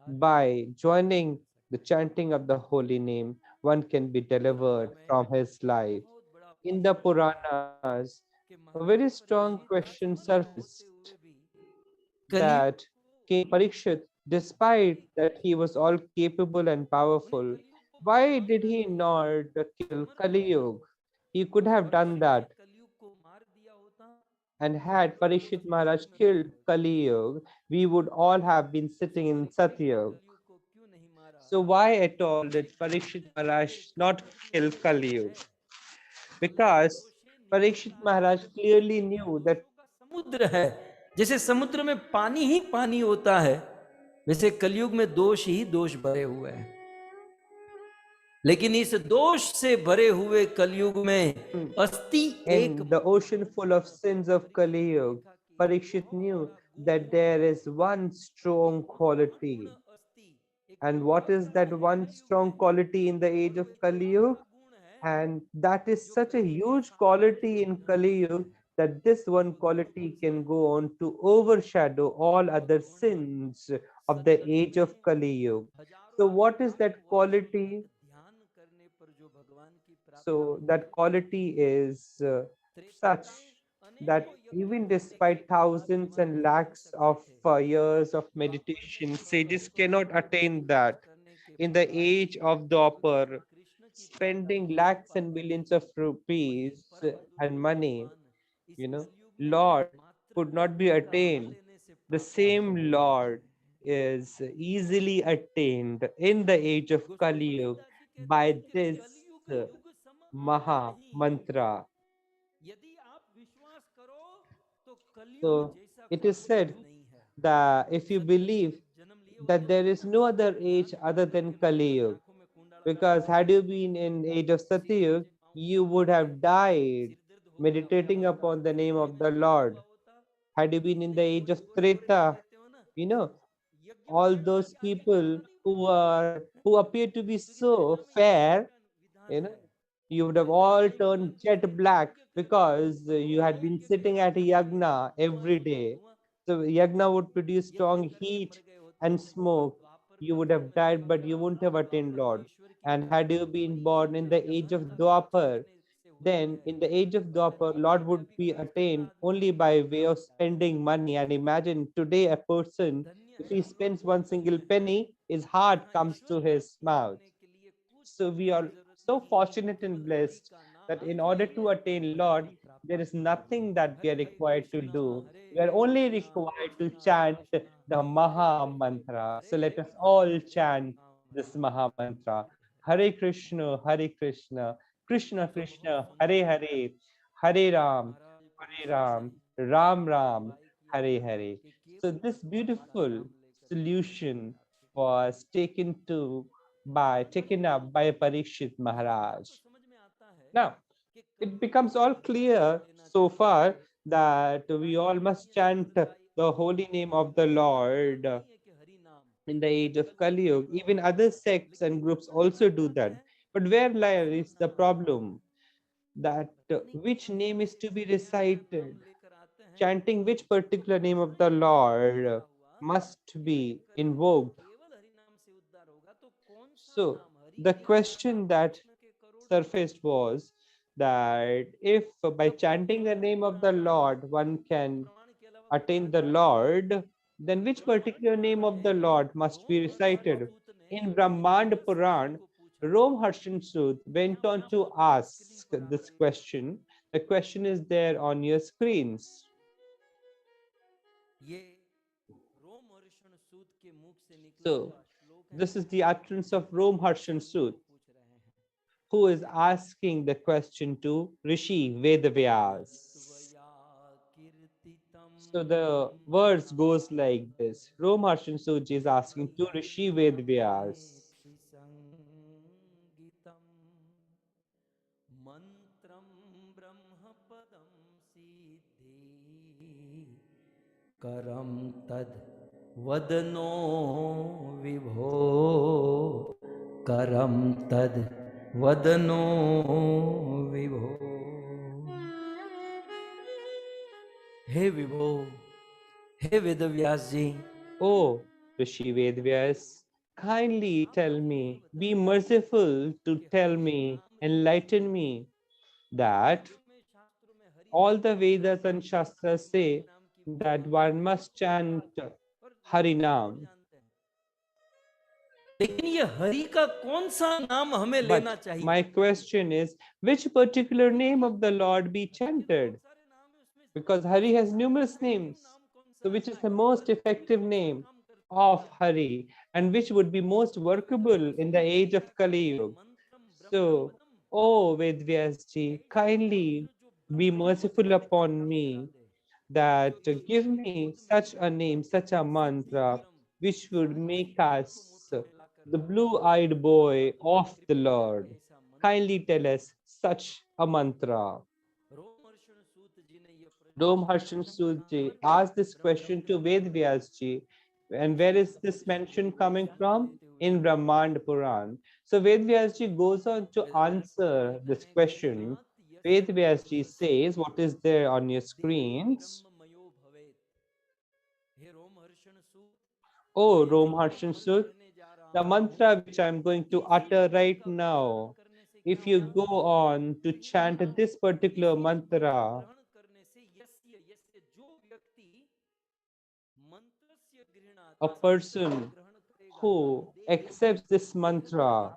by joining the chanting of the holy name, one can be delivered from his life. In the Puranas, a very strong question surfaced that King Parikshit, despite that he was all capable and powerful, why did he not kill Kali Yuga? He could have done that. And had Parikshit Maharaj killed Kali Yuga, we would all have been sitting in Satyug. So why at all did Parikshit Maharaj not kill Kali Yuga? Because Parikshit Maharaj clearly knew that समुद्र है, जैसे समुद्र में पानी ही पानी होता है, वैसे कलयुग में दोष ही दोष भरे हुए हैं। लेकिन इस दोष से भरे हुए कलयुग में अस्थि एक in the ocean full of sins of Kali Yuga, Parikshit knew that there is one strong quality. And what is that one strong quality in the age of Kali Yuga? And that is such a huge quality in Kali Yuga that this one quality can go on to overshadow all other sins of the age of Kali Yuga. So what is that quality? So that quality is such that even despite thousands and lakhs of years of meditation, sages cannot attain that. In the age of Dwapar, spending lakhs and millions of rupees and money, Lord could not be attained. The same Lord is easily attained in the age of Kali Yuga by this Maha Mantra. So it is said that if you believe that there is no other age other than Kali Yuga, because had you been in age of Satyug, you would have died meditating upon the name of the Lord. Had you been in the age of Treta, you know, all those people who appear to be so fair, you know, you would have all turned jet black because you had been sitting at a yagna every day. So yagna would produce strong heat and smoke. You would have died, but you wouldn't have attained Lord. And had you been born in the age of Dwapar, then in the age of Dwapar, Lord would be attained only by way of spending money. And imagine today a person, if he spends one single penny, his heart comes to his mouth. So we are so fortunate and blessed that in order to attain Lord, there is nothing that we are required to do. We are only required to chant the Maha Mantra. So let us all chant this Maha Mantra. Hare Krishna, Hare Krishna, Krishna Krishna, Hare Hare, Hare Ram, Hare Ram, Ram Ram, Hare Hare. So this beautiful solution was taken up by Parikshit Maharaj. Now, it becomes all clear so far that we all must chant the holy name of the Lord in the age of Kali Yuga. Even other sects and groups also do that. But where lies the problem? That which name is to be recited? Chanting which particular name of the Lord must be invoked. So the question that surfaced was that if by chanting the name of the Lord one can attain the Lord, then which particular name of the Lord must be recited? In Brahmand Puran, Rom Harshan Sud went on to ask this question. The question is there on your screens. So, this is the utterance of Rom Harshan Sud, who is asking the question to Rishi Vedavyas. So the words goes like this. Rom Harshan Suji is asking to Rishi Vedavyas. करम तद वदनो विभो करम तद वदनो विभो हे विभो हे वेदव्यास जी Oh, Rishi Vedavyas, kindly tell me, be merciful to tell me, enlighten me that all the Vedas and Shastras say that one must chant Harinam. लेकिन ये हरि का कौन सा नाम हमें लेना But चाहिए? my question is, which particular name of the Lord be chanted? Because Hari has numerous names. So which is the most effective name of Hari and which would be most workable in the age of Kali Yuga? So, oh Vedvyasji, kindly be merciful upon me that give me such a name, such a mantra, which would make us the blue-eyed boy of the Lord. Kindly tell us such a mantra. Rom Harshan Sudji asked this question to Ved Vyasji. And where is this mention coming from? In Brahmand Puran. So Ved Vyasji goes on to answer this question. Ved Vyasji says, what is there on your screens? Oh, Rom Harshan Sud, the mantra which I am going to utter right now, if you go on to chant this particular mantra, a person who accepts this mantra,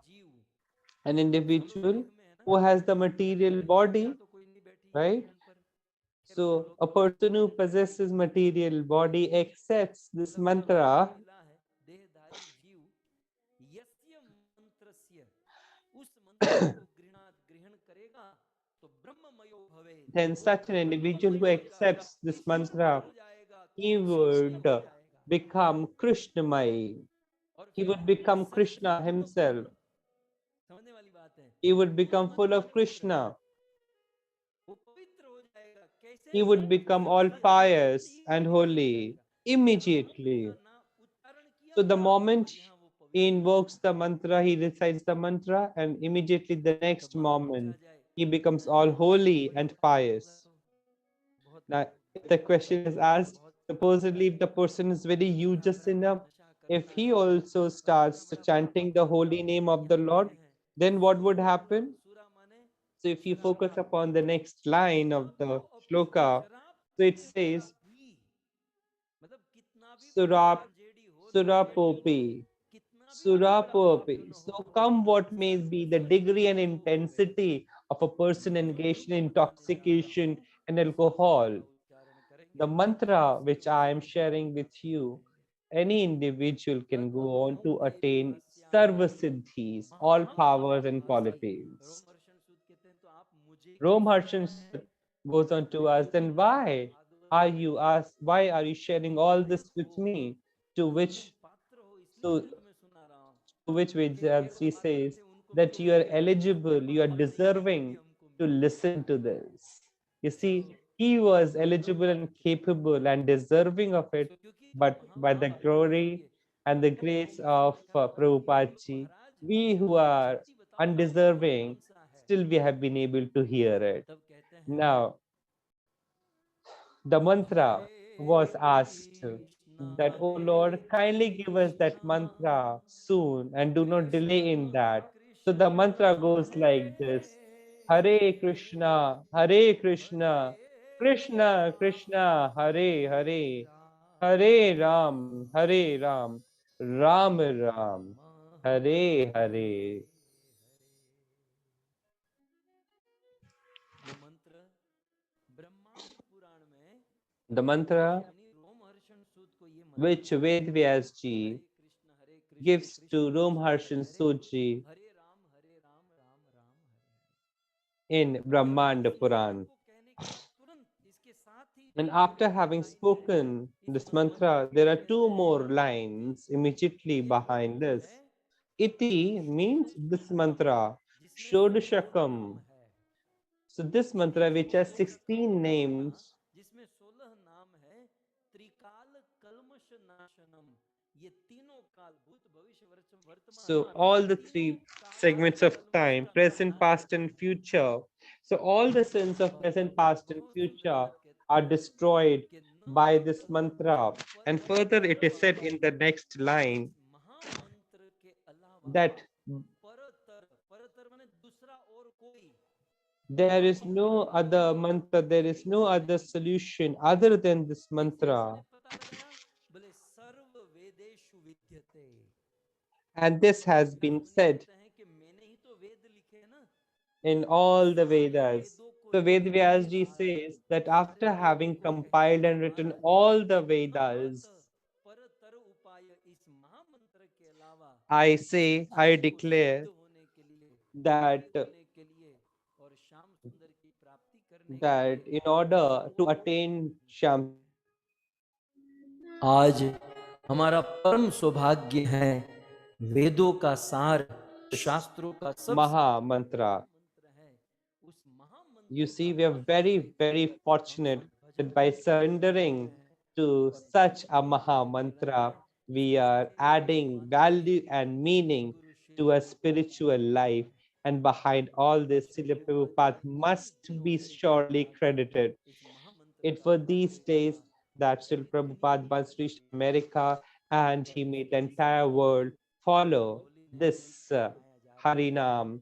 an individual who has the material body, right? So a person who possesses material body accepts this mantra, then such an individual who accepts this mantra, he would become Krishnamai. He would become Krishna himself. He would become full of Krishna. He would become all pious and holy immediately. So the moment he invokes the mantra, he recites the mantra, and immediately the next moment he becomes all holy and pious. Now, if the question is asked, supposedly if the person is very huge sinner, if he also starts chanting the holy name of the Lord, then what would happen? So if you focus upon the next line of the shloka, so it says, Surap, Surapopi, Surapopi. So come what may be the degree and intensity of a person engaged in intoxication and alcohol, the mantra which I am sharing with you, any individual can go on to attain sarva siddhis, all powers and qualities. Romharshan goes on to ask, then why are you sharing all this with me? To which to, to which Vijayasri says that you are eligible, you are deserving to listen to this. You see, he was eligible and capable and deserving of it, but by the glory and the grace of Prabhupada ji, we who are undeserving, still we have been able to hear it. Now, the mantra was asked that, oh Lord, kindly give us that mantra soon and do not delay in that. So the mantra goes like this: Hare Krishna, Hare Krishna, Krishna Krishna, Hare Hare, Hare Ram, Hare Ram, Ram Ram, Hare Hare. The mantra which Ved Vyas ji gives to Romharshan Suji in Brahmanda Puran. And after having spoken this mantra, there are two more lines immediately behind this. Iti means this mantra, Shodashakam. So this mantra, which has 16 names, so all the three segments of time, present, past, and future. So all the sins of present, past, and future are destroyed by this mantra. And further, it is said in the next line that there is no other mantra, there is no other solution other than this mantra. And this has been said in all the Vedas. So Ved Vyasji says that after having compiled and written all the Vedas, I declare that in order to attain Shyam, आज हमारा परम सौभाग्य है वेदों का सार, शास्त्रों का सब Maha Mantra. You see, we are very, very fortunate that by surrendering to such a Maha Mantra, we are adding value and meaning to a spiritual life. And behind all this, Srila Prabhupada must be surely credited. It was these days that Srila Prabhupada once reached America and he made the entire world follow this Harinam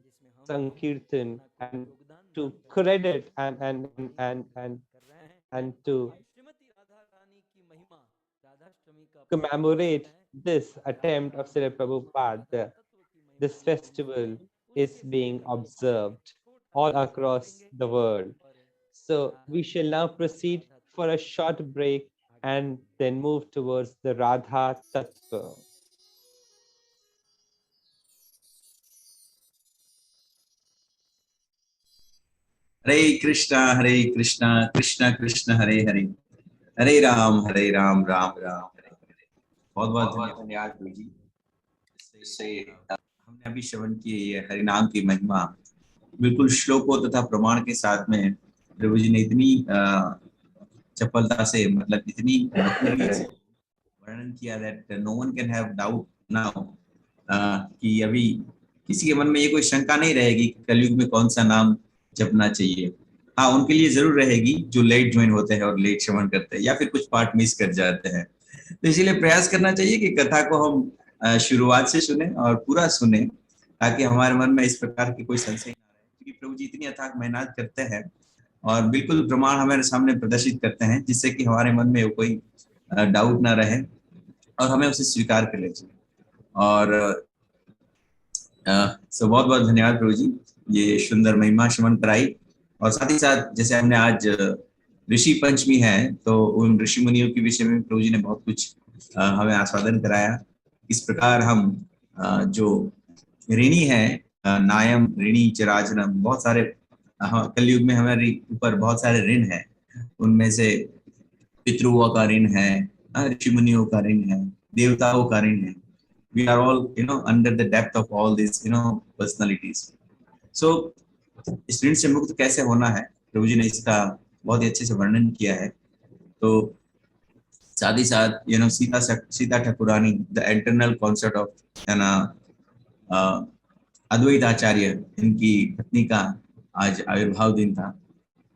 Sankirtan and to credit and to commemorate this attempt of Srila Prabhupada, this festival is being observed all across the world. So we shall now proceed for a short break and then move towards the Radha Tattva. Hare Krishna, Krishna Krishna, Hare Hare, Hare Ram, Ram Ram, Hare Hare. बहुत बहुत धन्यवाद प्रभु जी। इससे हमने अभी श्रवण की ये हरिनाम की महिमा बिल्कुल श्लोकों तथा प्रमाण के साथ में प्रभु जी ने इतनी चपलता से, मतलब इतनी वर्णन किया that no one can have doubt now, कि अभी किसी के मन में ये कोई शंका नहीं रहेगी कि कलयुग में कौन सा नाम जपना चाहिए। हाँ, उनके लिए जरूर रहेगी जो लेट ज्वाइन होते हैं और लेट श्रवण करते हैं या फिर कुछ पार्ट मिस कर जाते हैं। तो इसीलिए प्रयास करना चाहिए कि कथा को हम शुरुआत से सुने और पूरा सुने, ताकि हमारे मन में इस प्रकार की कोई संशय ना रहे, क्योंकि प्रभु जी इतनी अथाक मेहनत करते हैं और बिल्कुल प्रमाण हमारे सामने प्रदर्शित करते हैं, जिससे कि हमारे मन में कोई डाउट ना रहे और हमें उसे स्वीकार कर ले जाए। और बहुत बहुत धन्यवाद प्रभु जी, ये सुंदर महिमा श्रवण कराई। और साथ ही साथ जैसे हमने आज ऋषि पंचमी है, तो उन ऋषि मुनियों के विषय में प्रभु जी ने बहुत कुछ हमें आस्वादन कराया। इस प्रकार हम जो ऋणी है, नायम ऋणी चराचरम, बहुत सारे कलयुग में हमारे ऊपर बहुत सारे ऋण है। उनमें से पितृओं का ऋण है, ऋषि मुनियों का ऋण है, देवताओं का ऋण है। We are all, under the depth of all these, personalities. So, इस ऋण से मुक्त कैसे होना है, प्रभु जी ने इसका बहुत ही अच्छे से वर्णन किया है। तो साथ ही साथ, Sita Thakurani, the eternal consort of अद्वैत आचार्य, इनकी पत्नी का आज आविर्भाव दिन था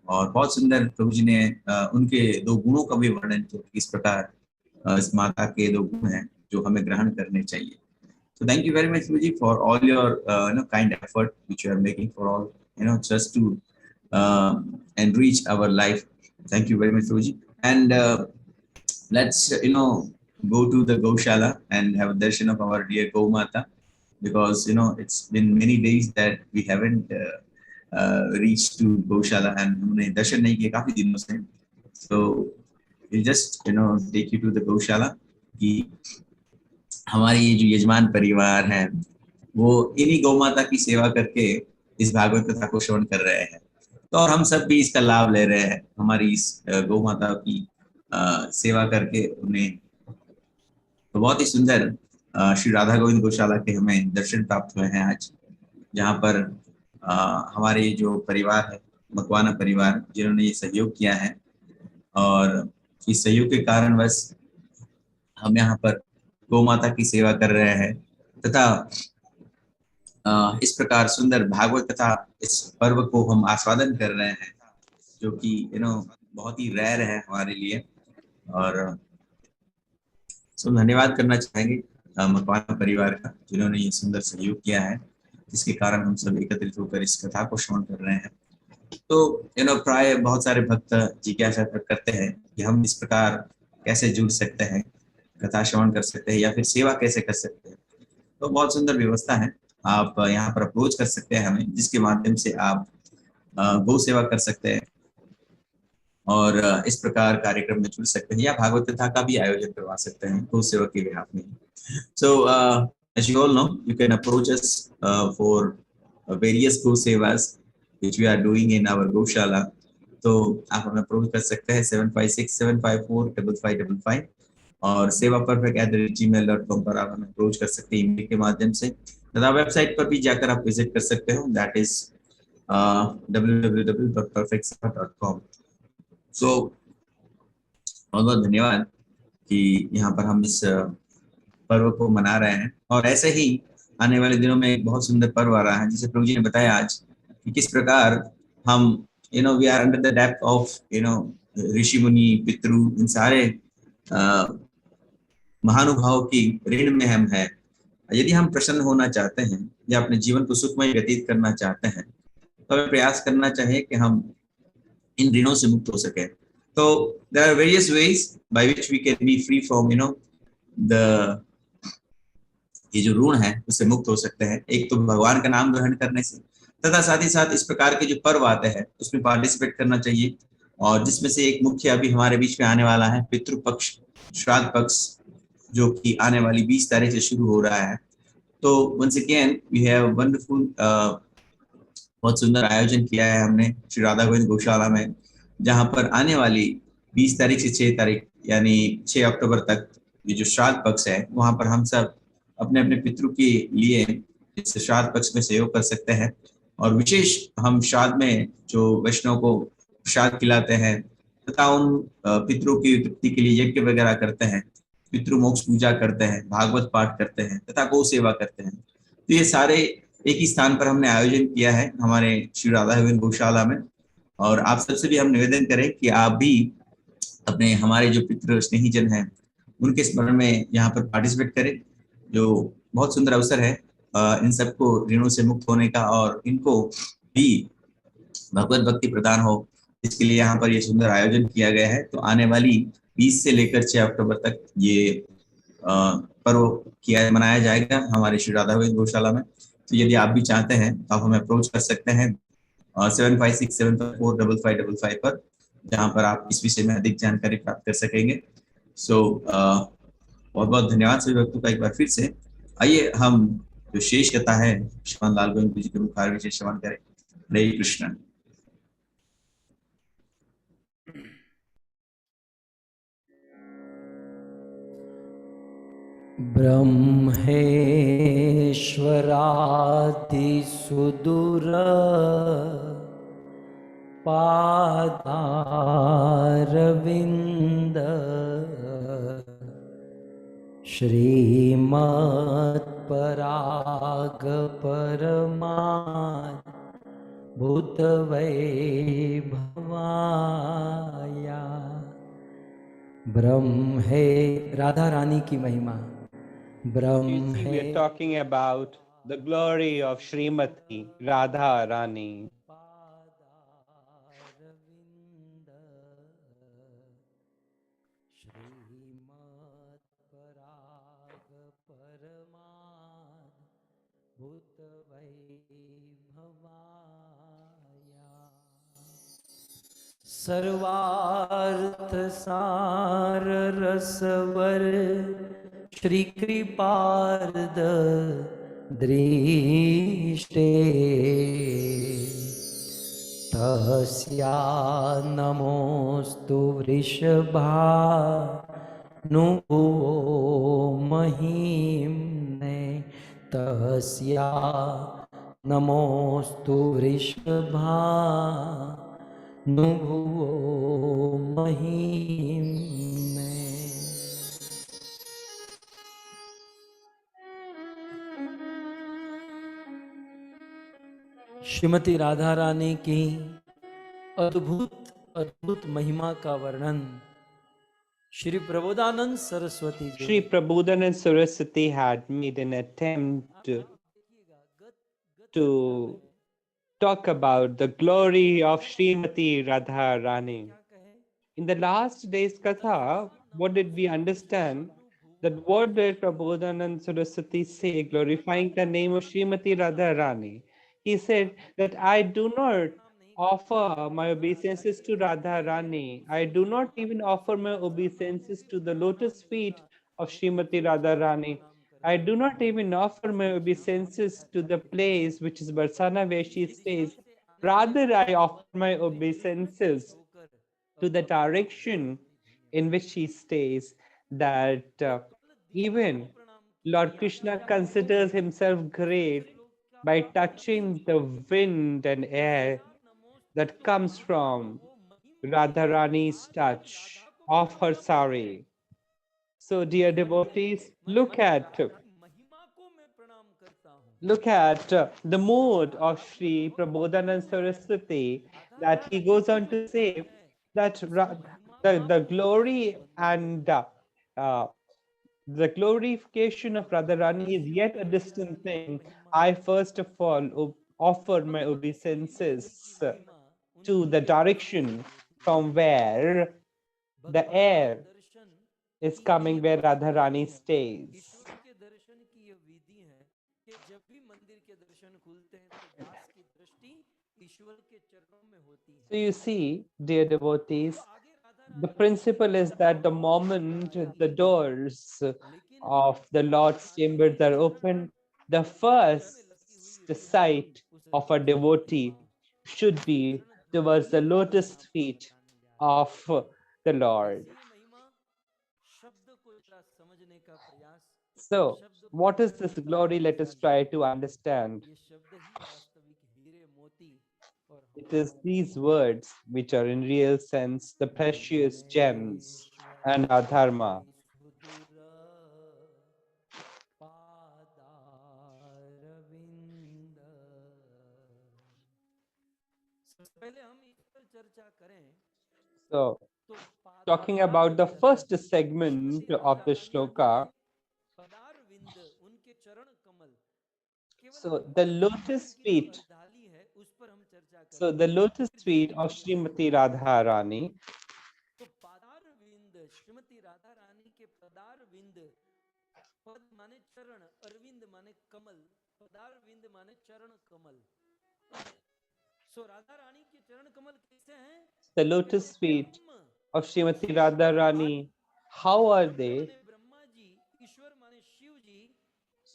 और बहुत सुंदर प्रभु जी ने उनके दो गुणों का भी वर्णन किया, इस प्रकार इस माता के दो गुण हैं जो हमें ग्रहण करने चाहिए। So thank you very much, Prabhuji, for all your kind effort which you are making for all, just to enrich our life. Thank you very much, Prabhuji. And let's go to the Gaushala and have a darshan of our dear Gau Mata, because it's been many days that we haven't reached to Gaushala and हमने दर्शन नहीं किए काफी दिनों से। So we'll just take you to the Gaushala कि हमारी ये जो यजमान परिवार है वो इन्हीं गौ माता की सेवा करके इस भागवत कथा को श्रवण कर रहे हैं, तो और हम सब भी इसका लाभ ले रहे हैं। हमारी इस गौ माता की सेवा करके उन्हें तो बहुत ही सुंदर श्री राधा गोविंद गौशाला के हमें दर्शन प्राप्त हुए हैं आज, जहाँ पर हमारे जो परिवार है, मकवाना परिवार, जिन्होंने ये सहयोग किया है, और इस सहयोग के कारण बस हम यहाँ पर गौ माता की सेवा कर रहे हैं तथा इस प्रकार सुंदर भागवत कथा इस पर्व को हम आस्वादन कर रहे हैं, जो कि बहुत ही रेयर है हमारे लिए। और धन्यवाद करना चाहेंगे मकवाना परिवार का, जिन्होंने ये सुंदर सहयोग किया है, जिसके कारण हम सब एकत्रित होकर इस कथा को श्रवण कर रहे हैं। तो प्राय बहुत सारे भक्त जिज्ञासा करते हैं कि हम इस प्रकार कैसे जुड़ सकते हैं, कथा श्रवण कर सकते हैं या फिर सेवा कैसे कर सकते हैं। तो बहुत सुंदर व्यवस्था है, आप यहाँ पर अप्रोच कर सकते हैं हमें, जिसके माध्यम से आप गौ सेवा कर सकते हैं और इस प्रकार कार्यक्रम में जुड़ सकते हैं, या भागवत कथा का भी आयोजन करवा सकते हैं गौ सेवा के बिहाफ में। सो as you all know, you can approach us for various गौ सेवास which we are doing in our गौशाला। तो आप हमें अप्रोच कर सकते हैं 7567545555 और सेवा perfect@gmail.com पर आप हमें अप्रोच कर सकते हैं ईमेल के माध्यम से, तथा वेबसाइट पर भी जाकर आप विजिट कर सकते हो, दैट इज www.perfectseva.com। सो बहुत बहुत धन्यवाद कि यहाँ पर हम इस पर्व को मना रहे हैं, और ऐसे ही आने वाले दिनों में एक बहुत सुंदर पर्व आ रहा है, जिसे प्रभु जी ने बताया आज कि किस प्रकार हम we are under the depth of rishi muni pitru, इन सारे महानुभाव की ऋण में हम हैं। यदि हम प्रसन्न होना चाहते हैं या अपने जीवन को सुखमय व्यतीत करना चाहते हैं, तो हमें प्रयास करना चाहिए कि हम इन ऋणों से मुक्त हो सके। तो there are various ways by which we can be free from the ये जो ऋण है उससे मुक्त हो सकते हैं। एक तो भगवान का नाम ग्रहण करने से, तथा साथ ही साथ इस प्रकार के जो पर्व आते हैं उसमें पार्टिसिपेट करना चाहिए। और जिसमें से एक मुख्य अभी हमारे बीच में आने वाला है पितृपक्ष, श्राद्ध पक्ष, जो कि आने वाली 20 तारीख से शुरू हो रहा है। तो once again we have wonderful, बहुत सुंदर आयोजन किया है हमने श्री राधा गोविंद गौशाला में, जहां पर आने वाली 20 तारीख से 6 तारीख यानी 6 अक्टूबर तक ये जो श्राद्ध पक्ष है, वहां पर हम सब अपने अपने पितरों के लिए इस श्राद्ध पक्ष में सहयोग कर सकते हैं। और विशेष हम श्राद्ध में जो वैष्णव को प्रसाद खिलाते हैं तथा उन पितरों की तृप्ति के लिए यज्ञ वगैरह करते हैं, पितृ मोक्ष पूजा करते हैं, भागवत पाठ करते हैं तथा गौ सेवा करते हैं। तो ये सारे एक ही स्थान पर हमने आयोजन किया है हमारे श्री राधा गोविंद गौशाला में। और आप सबसे भी हम निवेदन करें कि आप भी अपने हमारे जो पितृ स्नेही जन हैं उनके स्मरण में यहाँ पर पार्टिसिपेट करें, जो बहुत सुंदर अवसर है इन सबको ऋणों से मुक्त होने का और इनको भी भगवत भक्ति प्रदान हो, इसके लिए यहाँ पर ये सुंदर आयोजन किया गया है। तो आने वाली 20 से लेकर 6 अक्टूबर तक ये पर्व किया मनाया जाएगा हमारे श्री राधा गोविंद गौशाला में। तो यदि आप भी चाहते हैं तो आप हमें अप्रोच कर सकते हैं 7567545555 पर, जहां पर आप इस विषय में अधिक जानकारी प्राप्त कर सकेंगे। सो बहुत बहुत धन्यवाद सभी भक्तों का एक बार फिर से। आइए हम जो शेष कथा है श्रीमान लाल गोविंद जी के मुखार विशेष श्रवण करें। हरे कृष्ण। ब्रह्मेश्वरादिसुदूर पादारविन्द श्रीमत्पराग परमाद् भूतवैभवाया। ब्रह्मे राधा रानी की महिमा। We are talking about the glory of Srimati Radha Rani. सर्वार्थ सार रसवर श्री कृपार्द दृष्टे तस्या नमोस्तु वृषभानुभुवो महिम्ने। तस्या नमोस्तु वृषभानुभुवो महिम्ने। श्रीमती राधा रानी की अद्भुत अद्भुत महिमा का वर्णन Shri Prabodhanand Saraswati ji, Sri Prabodhanand Saraswati had made an attempt to talk about the glory of Srimati Radha Rani. In the last day's Katha, what did we understand? That what did Prabodhanand Saraswati say glorifying the name of Srimati Radha Rani? He said that I do not offer my obeisances to Radha Rani. I do not even offer my obeisances to the lotus feet of Srimati Radha Rani. I do not even offer my obeisances to the place which is Barsana where she stays. Rather, I offer my obeisances to the direction in which she stays, that even Lord Krishna considers himself great by touching the wind and air that comes from Radharani's touch of her sari. So, dear devotees, look at the mode of Sri Prabodhanand Saraswati, that he goes on to say that the glory and the glorification of Radharani is yet a distant thing. I first of all offer my obeisances to the direction from where the air is coming where Radharani stays. ईश्वर के दर्शन की यह विधि है कि जब भी मंदिर के दर्शन खुलते हैं तो दास की दृष्टि ईश्वर के चरणों में होती है। So you see, dear devotees, तो आगे Radha the Rani principle is that the moment the doors of the Lord's chambers are open, the first sight of a devotee should be towards the lotus feet of the Lord. ये महिमा शब्द को जरा समझने का प्रयास, So, what is this glory? Let us try to understand. ये शब्द ही वास्तविक हीरे मोती और It is these words which are in real sense the precious gems and our dharma. सबसे पहले हम इस पर चर्चा करें So, तो talking about the first segment of the shloka, पदार विंद उनके चरण कमल, so the lotus feet, डाली है उस पर हम चर्चा करें। so the lotus feet of Srimati Radharani, तो पदार विंद, श्रीमती राधा रानी के पदार विंद, पद माने चरण, अरविंद माने कमल, पदार विंद माने चरण कमल। सो राधा रानी के चरण कमल कैसे हैं? the lotus feet of Srimati Radharani, how are they? Brahma ji, ईश्वर माने शिव जी,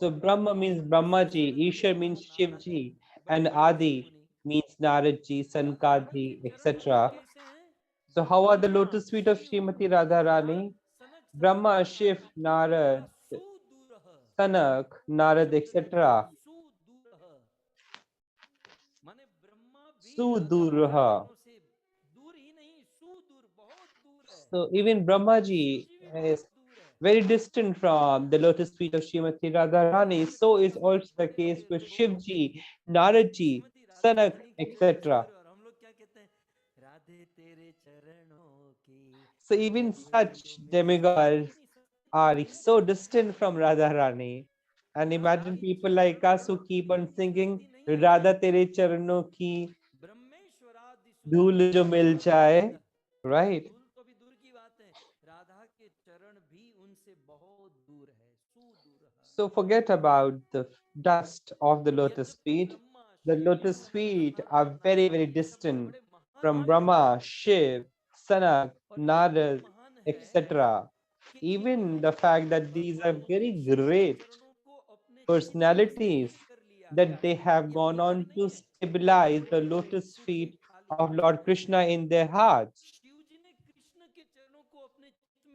So Brahma means Brahmaji, Ishar means Shivji, and Adi means Naradji, Sankadi, etc. कैसे हैं? So how are the lotus feet of Srimati Radharani? सनक Brahma, Shiv, Narad, सुदूरः, Sanak, Narad, etc. सुदूरः माने ब्रह्मा भी Sudurha. से दूर ही नहीं, सुदूर, बहुत दूर है। So even Brahmaji is very distant from the lotus feet of Srimati Radharani. So is also the case with Shivji, Naradji, Sanak, etc. So even such demigods are so distant from Radharani. And imagine people like us who keep on singing Radha Tere Charano Ki Dhool Jo Mil Jaye, right? तो भी दूर की बात है, राधा के चरण भी उनसे बहुत दूर है, सुदूर है। So forget about the dust of the lotus feet. The lotus feet are very, very distant from Brahma, Shiv, Sanak, Narad, etc. Even the fact that these are very great personalities, that they have gone on to stabilize the lotus feet of Lord Krishna in their hearts.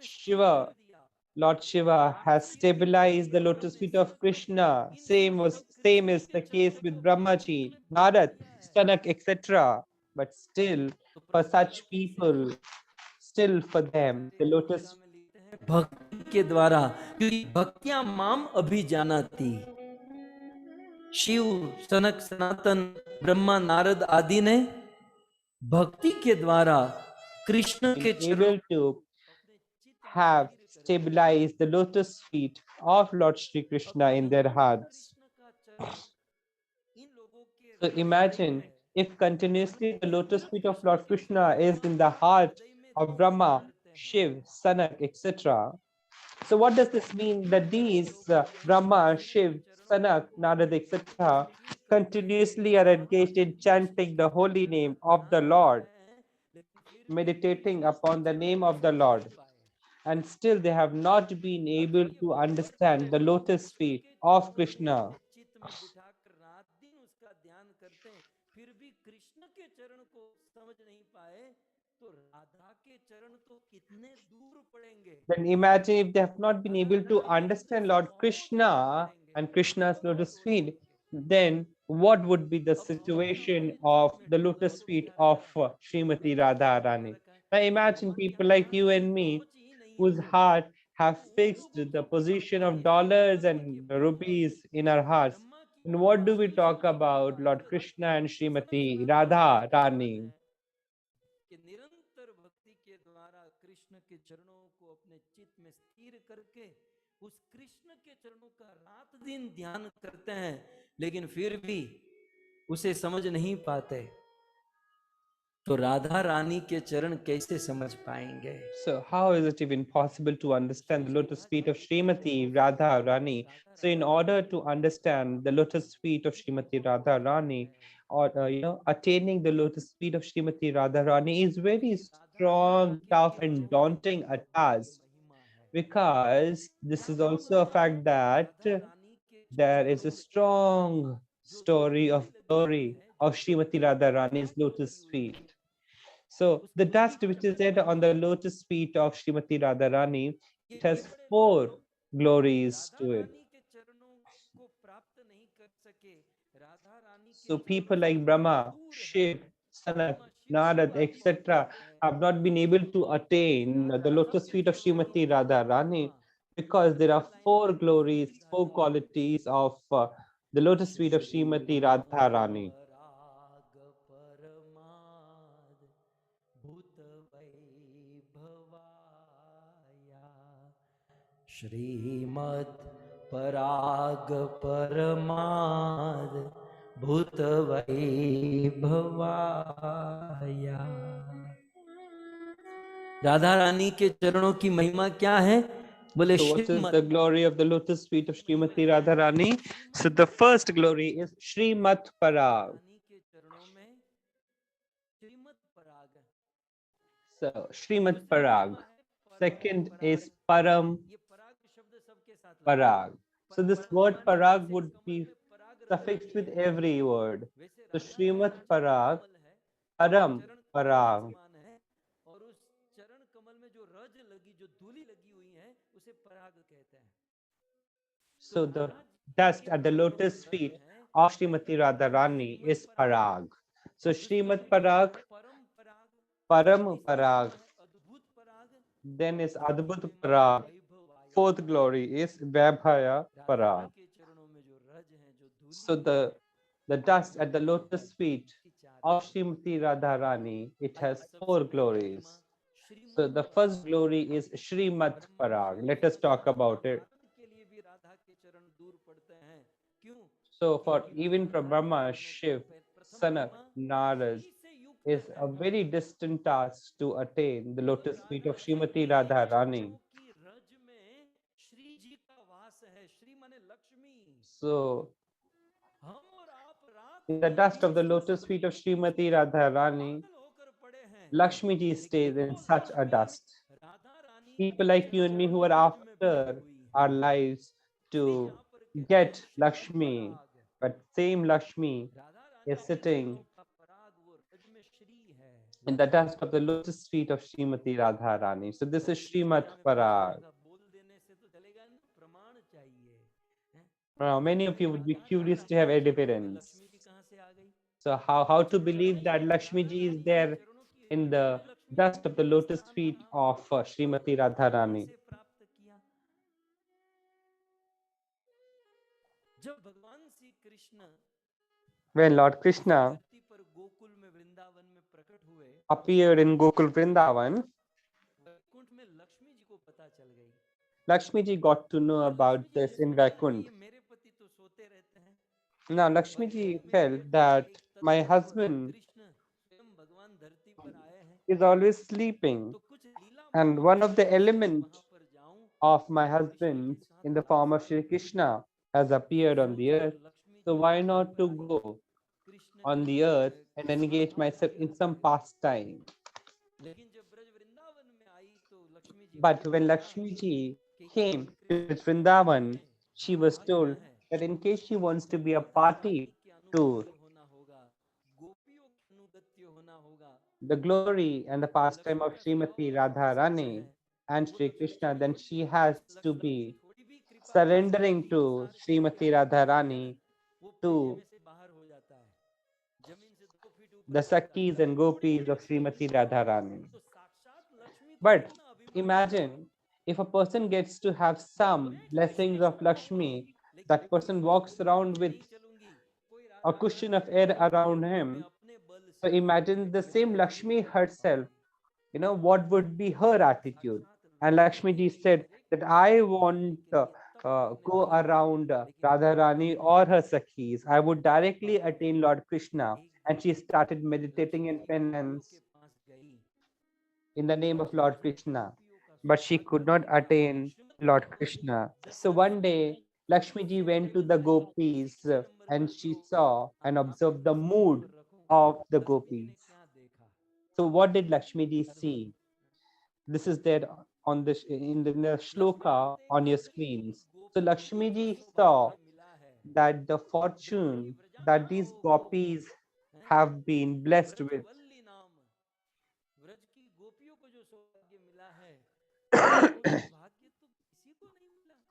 Shiva, Lord Shiva has stabilized the lotus feet of Krishna. Same is the case with Brahmaji, Narad, Sanak, etc. But still, for such people, still for them, the lotus भक्ति के द्वारा, क्योंकि भक्तियां माम अभी जानाती, शिव, सनक, सनातन, ब्रह्मा, नारद आदि ने भक्ति के द्वारा कृष्ण के able to have stabilized the lotus feet of Lord Shri Krishna in their hearts. So imagine if continuously the lotus feet of Lord Krishna is in the heart of Brahma, Shiv, Sanak, etc. So what does this mean? That these Brahma, Shiv, Sanak, Narad, etc. continuously are engaged in chanting the holy name of the Lord, meditating upon the name of the Lord, and still they have not been able to understand the lotus feet of Krishna. फिर भी कृष्ण के चरण को समझ नहीं पाए तो राधा के चरण तो कितने दूर पड़ेंगे। Then imagine if they have not been able to understand Lord Krishna and Krishna's lotus feet, then what would be the situation of the lotus feet of Srimati Radharani? Now imagine people like you and me whose heart have fixed the position of dollars and rupees in our hearts. And what do we talk about Lord Krishna and Srimati Radha Rani? कि निरंतर भक्ति के द्वारा कृष्ण के चरणों को अपने चित्त में स्थिर करके उस कृष्ण के चरणों का रात दिन ध्यान करते हैं, लेकिन फिर भी उसे समझ नहीं पाते। तो राधा रानी के चरण कैसे समझ पाएंगे? So how is it even possible to understand the lotus feet of Srimati Radha Rani? So in order to understand the lotus feet of Srimati Radha Rani, or attaining the lotus feet of Srimati Radha Rani is very strong, tough, and daunting a task, because this is also a fact that there is a strong story of glory of Srimati Radha Rani's lotus feet. So the dust which is there on the lotus feet of Srimati Radharani, it has 4 glories to it. So people like Brahma, Shiv, Sanat, Narad, etc. have not been able to attain the lotus feet of Srimati Radharani, because there are 4 glories, 4 qualities of the lotus feet of Srimati Radharani. Shrimad पराग परमाद भूत वैभवाया। राधा रानी के चरणों की महिमा क्या है? बोले So what is the glory of the lotus feet of Srimati Radharani? So the first glory is Srimad Parag. So Srimad Parag. Second is Param Parag. So this word Parag would be suffixed with every word. So Srimad Parag, Param Parag. So the dust at the lotus feet of Srimati Radharani is Parag. So Srimad Parag, Param Parag, then is Adbhut Parag. 4th glory is Vaibhaya Parag. So the dust at the lotus feet of Srimati Radharani, it has 4 glories. So the first glory is Srimad Parag. Let us talk about it. So for even for Brahma, Shiv, Sanat, Narad, is a very distant task to attain the lotus feet of Srimati Radharani. So in the dust of the lotus feet of Srimati Radharani, Lakshmi ji stays in such a dust. People like you and me who are after our lives to get Lakshmi, but same Lakshmi is sitting in the dust of the lotus feet of Srimati Radharani. So this is Srimad Parag. Now, many of you would be curious to have evidence. So how to believe that Lakshmi ji is there in the dust of the lotus feet of Srimati Radharani? When Lord Krishna appeared in Gokul Vrindavan, Lakshmi ji got to know about this in Vaikuntha. Now Lakshmi ji felt that my husband is always sleeping, and one of the elements of my husband in the form of Shri Krishna has appeared on the earth. So why not to go on the earth and engage myself in some pastime? But when Lakshmi ji came to Vrindavan, she was told that in case she wants to be a party to the glory and the pastime of Srimati Radharani and Sri Krishna, then she has to be surrendering to Srimati Radharani, to the Sakhis and Gopis of Srimati Radharani. But imagine if a person gets to have some blessings of Lakshmi, that person walks around with a cushion of air around him. So imagine the same Lakshmi herself, what would be her attitude? And Lakshmi ji said that I want go around Radharani or her Sakhis. I would directly attain Lord Krishna and she started meditating in penance in the name of Lord Krishna, but she could not attain Lord Krishna. So one day, Lakshmi ji went to the gopis and she saw and observed the mood of the gopis. So what did Lakshmi ji see? This is there on the in the shloka on your screens. So Lakshmi ji saw that the fortune that these gopis have been blessed with.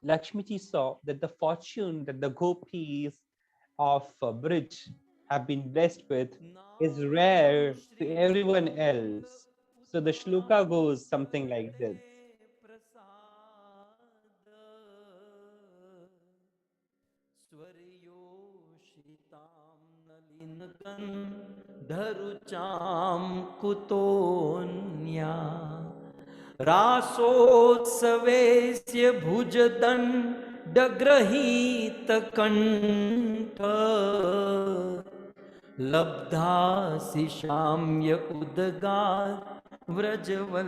Lakshmi ji saw that the fortune that the gopis of Brij have been blessed with is rare to everyone else. So the shloka goes something like this. धरुचाम कुतोन्या रासोत्सवेस्य भुजदण्डग्रहीत कंठ लब्धासि शाम्य उदगार व्रजवल्लभीना।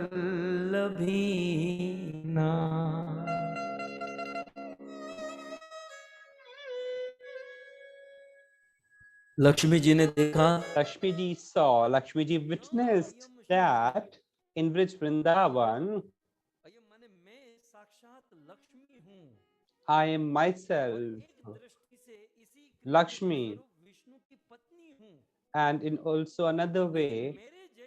लक्ष्मी जी ने देखा, Lakshmi ji saw, Lakshmi ji witnessed that in Brij Vrindavan, I am myself Lakshmi, and in also another way,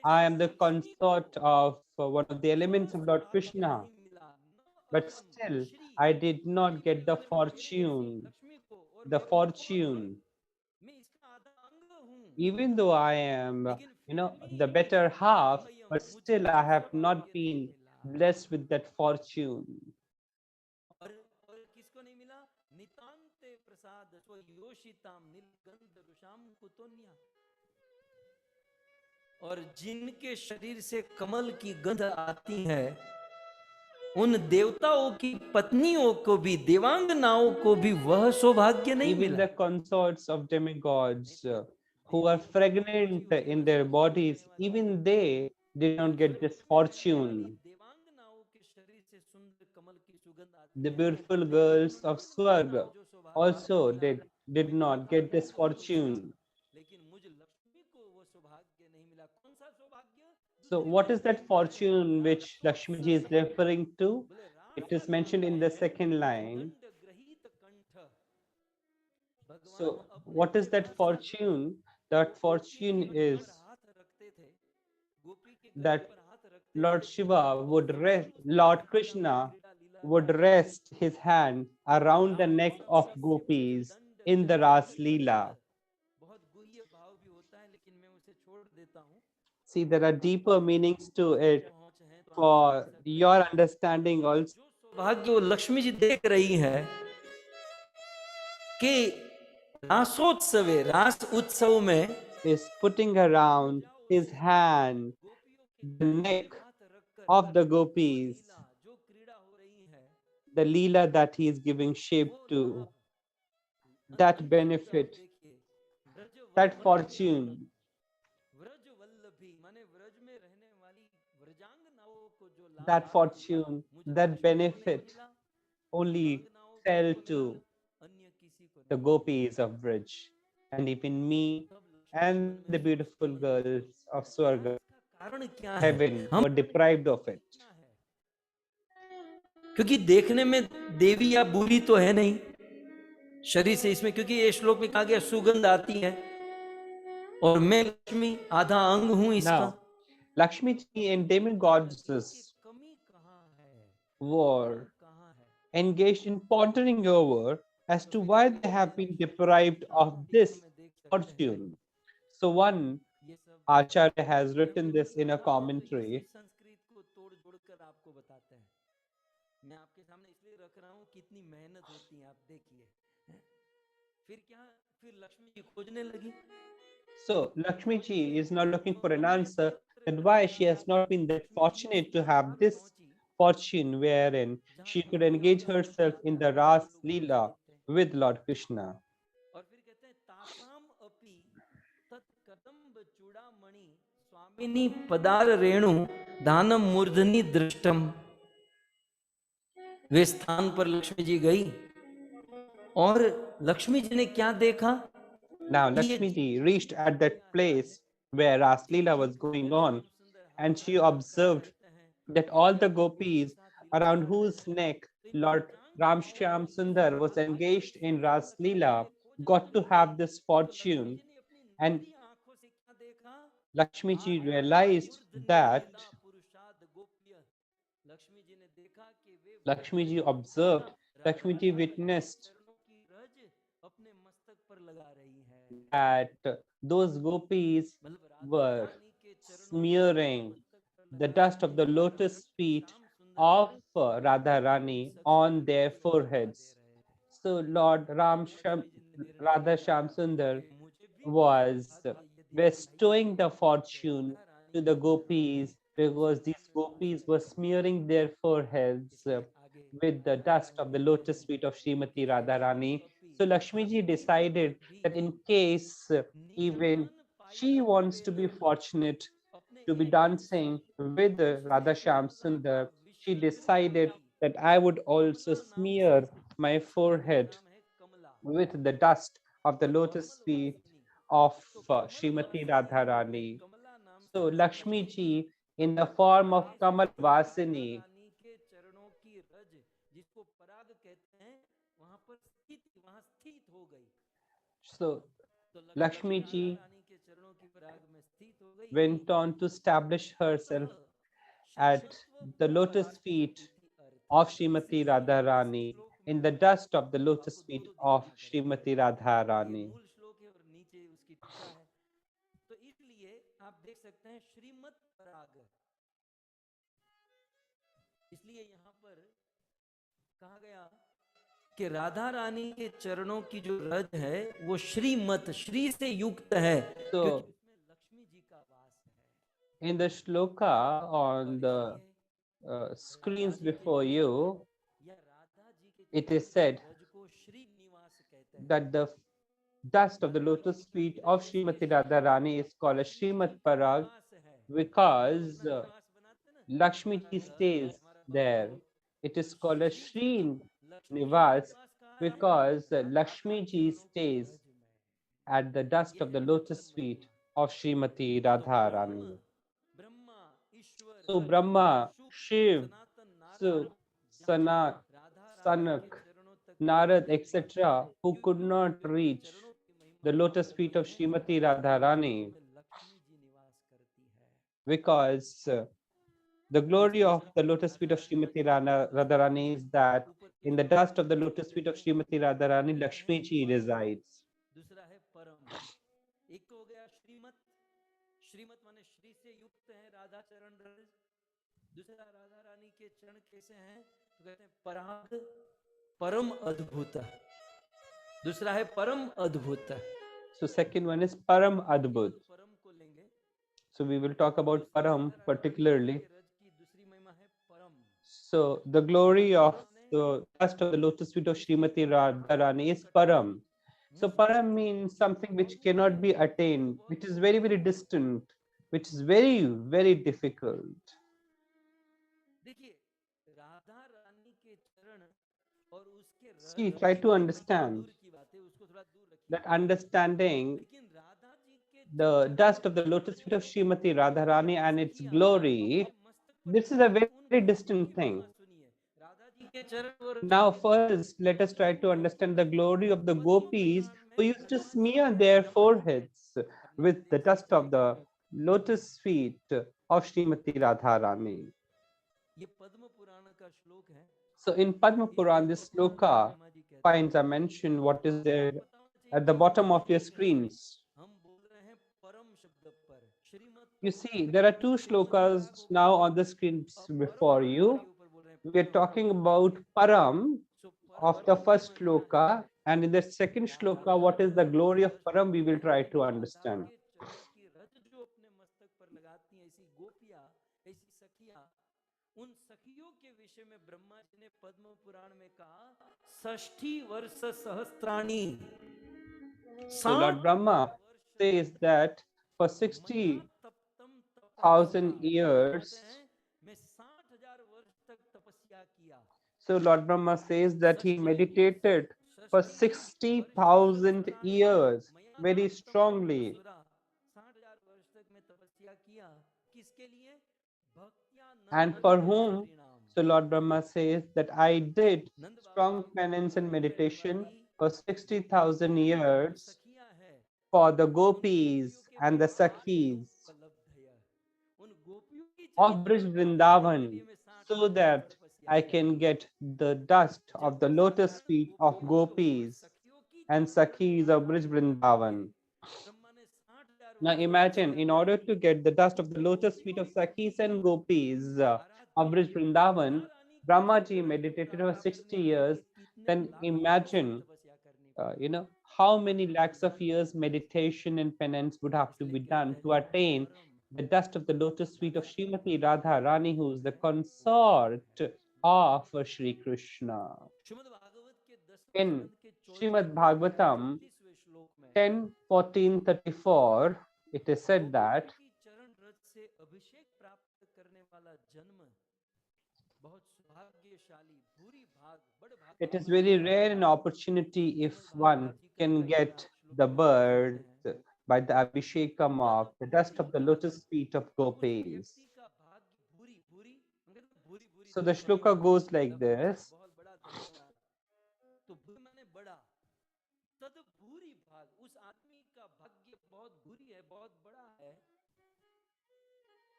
I am the consort of one of the elements of Lord Krishna. But still, I did not get the fortune. Even though I am, the better half, but still I have not been blessed with that fortune. और जिनके शरीर से कमल की गंध आती है, उन देवताओं की पत्नियों को भी, देवांगनाओं को भी वह सौभाग्य नहीं मिला। Even the consorts of demigods who are fragrant in their bodies, even they did not get this fortune. The beautiful girls of Swarga also did not get this fortune. So what is that fortune which Lakshmi ji is referring to? It is mentioned in the second line. So what is that fortune? That fortune is that Lord Shiva would rest, Lord Krishna would rest his hand around the neck of gopis in the Ras Leela. See, there are deeper meanings to it for your understanding also. भाग्य लक्ष्मी जी देख रही है कि रासोत्सवे, रास उत्सव में is putting around his hand the neck of the gopis, the leela that he is giving shape to, that benefit, that fortune, that fortune, that benefit only fell to the gopis of Brij, and even me and the beautiful girls of Swarga, heaven, were deprived of it. क्योंकि देखने में देवी या बुरी तो है नहीं शरीर से, इसमें क्योंकि ये श्लोक में कहा गया सुगंध आती है, और मैं लक्ष्मी आधा अंग हूं इसका। Now, Lakshmi ji and demigods were engaged in pondering over as to why they have been deprived of this fortune. So one Acharya has written this in a commentary. So Lakshmi ji is now looking for an answer that why she has not been that fortunate to have this fortune wherein she could engage herself in the Ras Leela with Lord Krishna. कामिनी पदार रेणु दानम मूर्धनि दृष्टम। वे स्थान पर लक्ष्मी जी गई और लक्ष्मी जी ने क्या देखा? Now Lakshmi ji reached at that place where Ras Leela was going on, and she observed that all the gopis around whose neck Lord Ramshyam Sundar was engaged in Ras Leela got to have this fortune. And Lakshmi ji realized that Lakshmi ji observed, Lakshmi ji witnessed that those gopis were smearing the dust of the lotus feet of Radha Rani on their foreheads. So Lord Radha Sham Sundar was bestowing the fortune to the gopis because these gopis were smearing their foreheads with the dust of the lotus feet of Srimati Radharani. So Lakshmi ji decided that in case even she wants to be fortunate to be dancing with Radha Sham Sundar, she decided that I would also smear my forehead with the dust of the lotus feet of Srimati Radharani. So Lakshmi ji, in the form of Kamal Vasini, so Lakshmi ji went on to establish herself at the lotus feet of Srimati Radharani, in the dust of the lotus feet of Srimati Radharani. तो इसलिए आप देख सकते हैं श्रीमत पराग, इसलिए यहाँ पर कहा गया कि राधा रानी के चरणों की जो रज है वो श्रीमत, श्री से युक्त है, क्योंकि उसमें लक्ष्मी जी का वास है. In the shloka on the screens before you, it is said that the dust of the lotus feet of Srimati Radharani is called a Srimad Parag because Lakshmi ji stays there. It is called a Sri Nivas because Lakshmi ji stays at the dust of the lotus feet of Srimati Radharani. So Brahma, Shiv, Sanat, Sanak, Narad, etc., who could not reach the lotus feet of Srimati Radharani, because the glory of the lotus feet of Srimati Radharani is that in the dust of the lotus feet of Srimati Radharani, Lakshmi ji resides. दूसरा है परम, एक तो हो गया श्रीमत, श्रीमत माने श्री से युक्त है राधा चरण रज. दूसरा राधा रानी के चरण कैसे हैं तो कहते हैं पराग, परम अद्भुत. दूसरा है परम अद्भुत. So second one is Param Adbhut. परम को लेंगे. So we will talk about Param particularly. So the glory of the dust of the lotus feet of Srimati Radharani is Param. So Param means something which cannot be attained, which is very, very distant, which is very, very difficult. See, try to understand that understanding the dust of the lotus feet of Srimati Radharani and its glory, this is a very, very distant thing. Now first, let us try to understand the glory of the gopis who used to smear their foreheads with the dust of the lotus feet of Srimati Radharani. So in Padma Puran, this sloka finds a mention what is there at the bottom of your screens. You see, there are two shlokas now on the screens before you. We are talking about Param of the first shloka, and in the second shloka, what is the glory of Param, we will try to understand. So Lord Brahma says that for 60 60,000 years. So Lord Brahma says that he meditated for 60,000 years very strongly. And for whom? So Lord Brahma says that I did strong penance and meditation for 60,000 years for the gopis and the sakhis of Brij Vrindavan, so that I can get the dust of the lotus feet of gopis and sakhis of Brij Vrindavan. Now imagine, in order to get the dust of the lotus feet of sakhis and gopis of Brij Vrindavan, Brahmaji meditated for 60 years. Then imagine, how many lakhs of years meditation and penance would have to be done to attain the dust of the lotus feet of Srimati Radha Rani, who is the consort of Shri Krishna. In Shrimad Bhagavatam 10:14-34, it is said that it is very rare an opportunity if one can get the birth by the abhishekam of the dust of the lotus feet of gopis. So the shloka goes like this.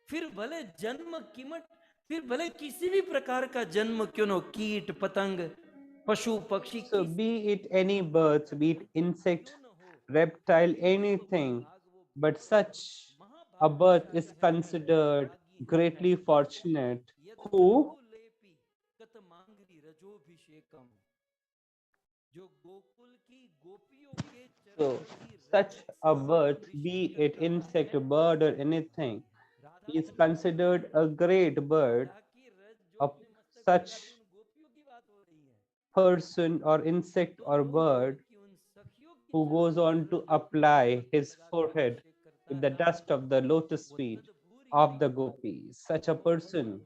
फिर भले जन्म कीमत, फिर भले किसी भी प्रकार का जन्म क्यों न, कीट पतंग पशु पक्षी, So be it any birth, be it insect, reptile, anything, but such a birth is considered greatly fortunate. Who? So such a birth, be it insect, bird, or anything, is considered a great bird of such person or insect or bird who goes on to apply his forehead with the dust of the lotus feet of the gopis. Such a person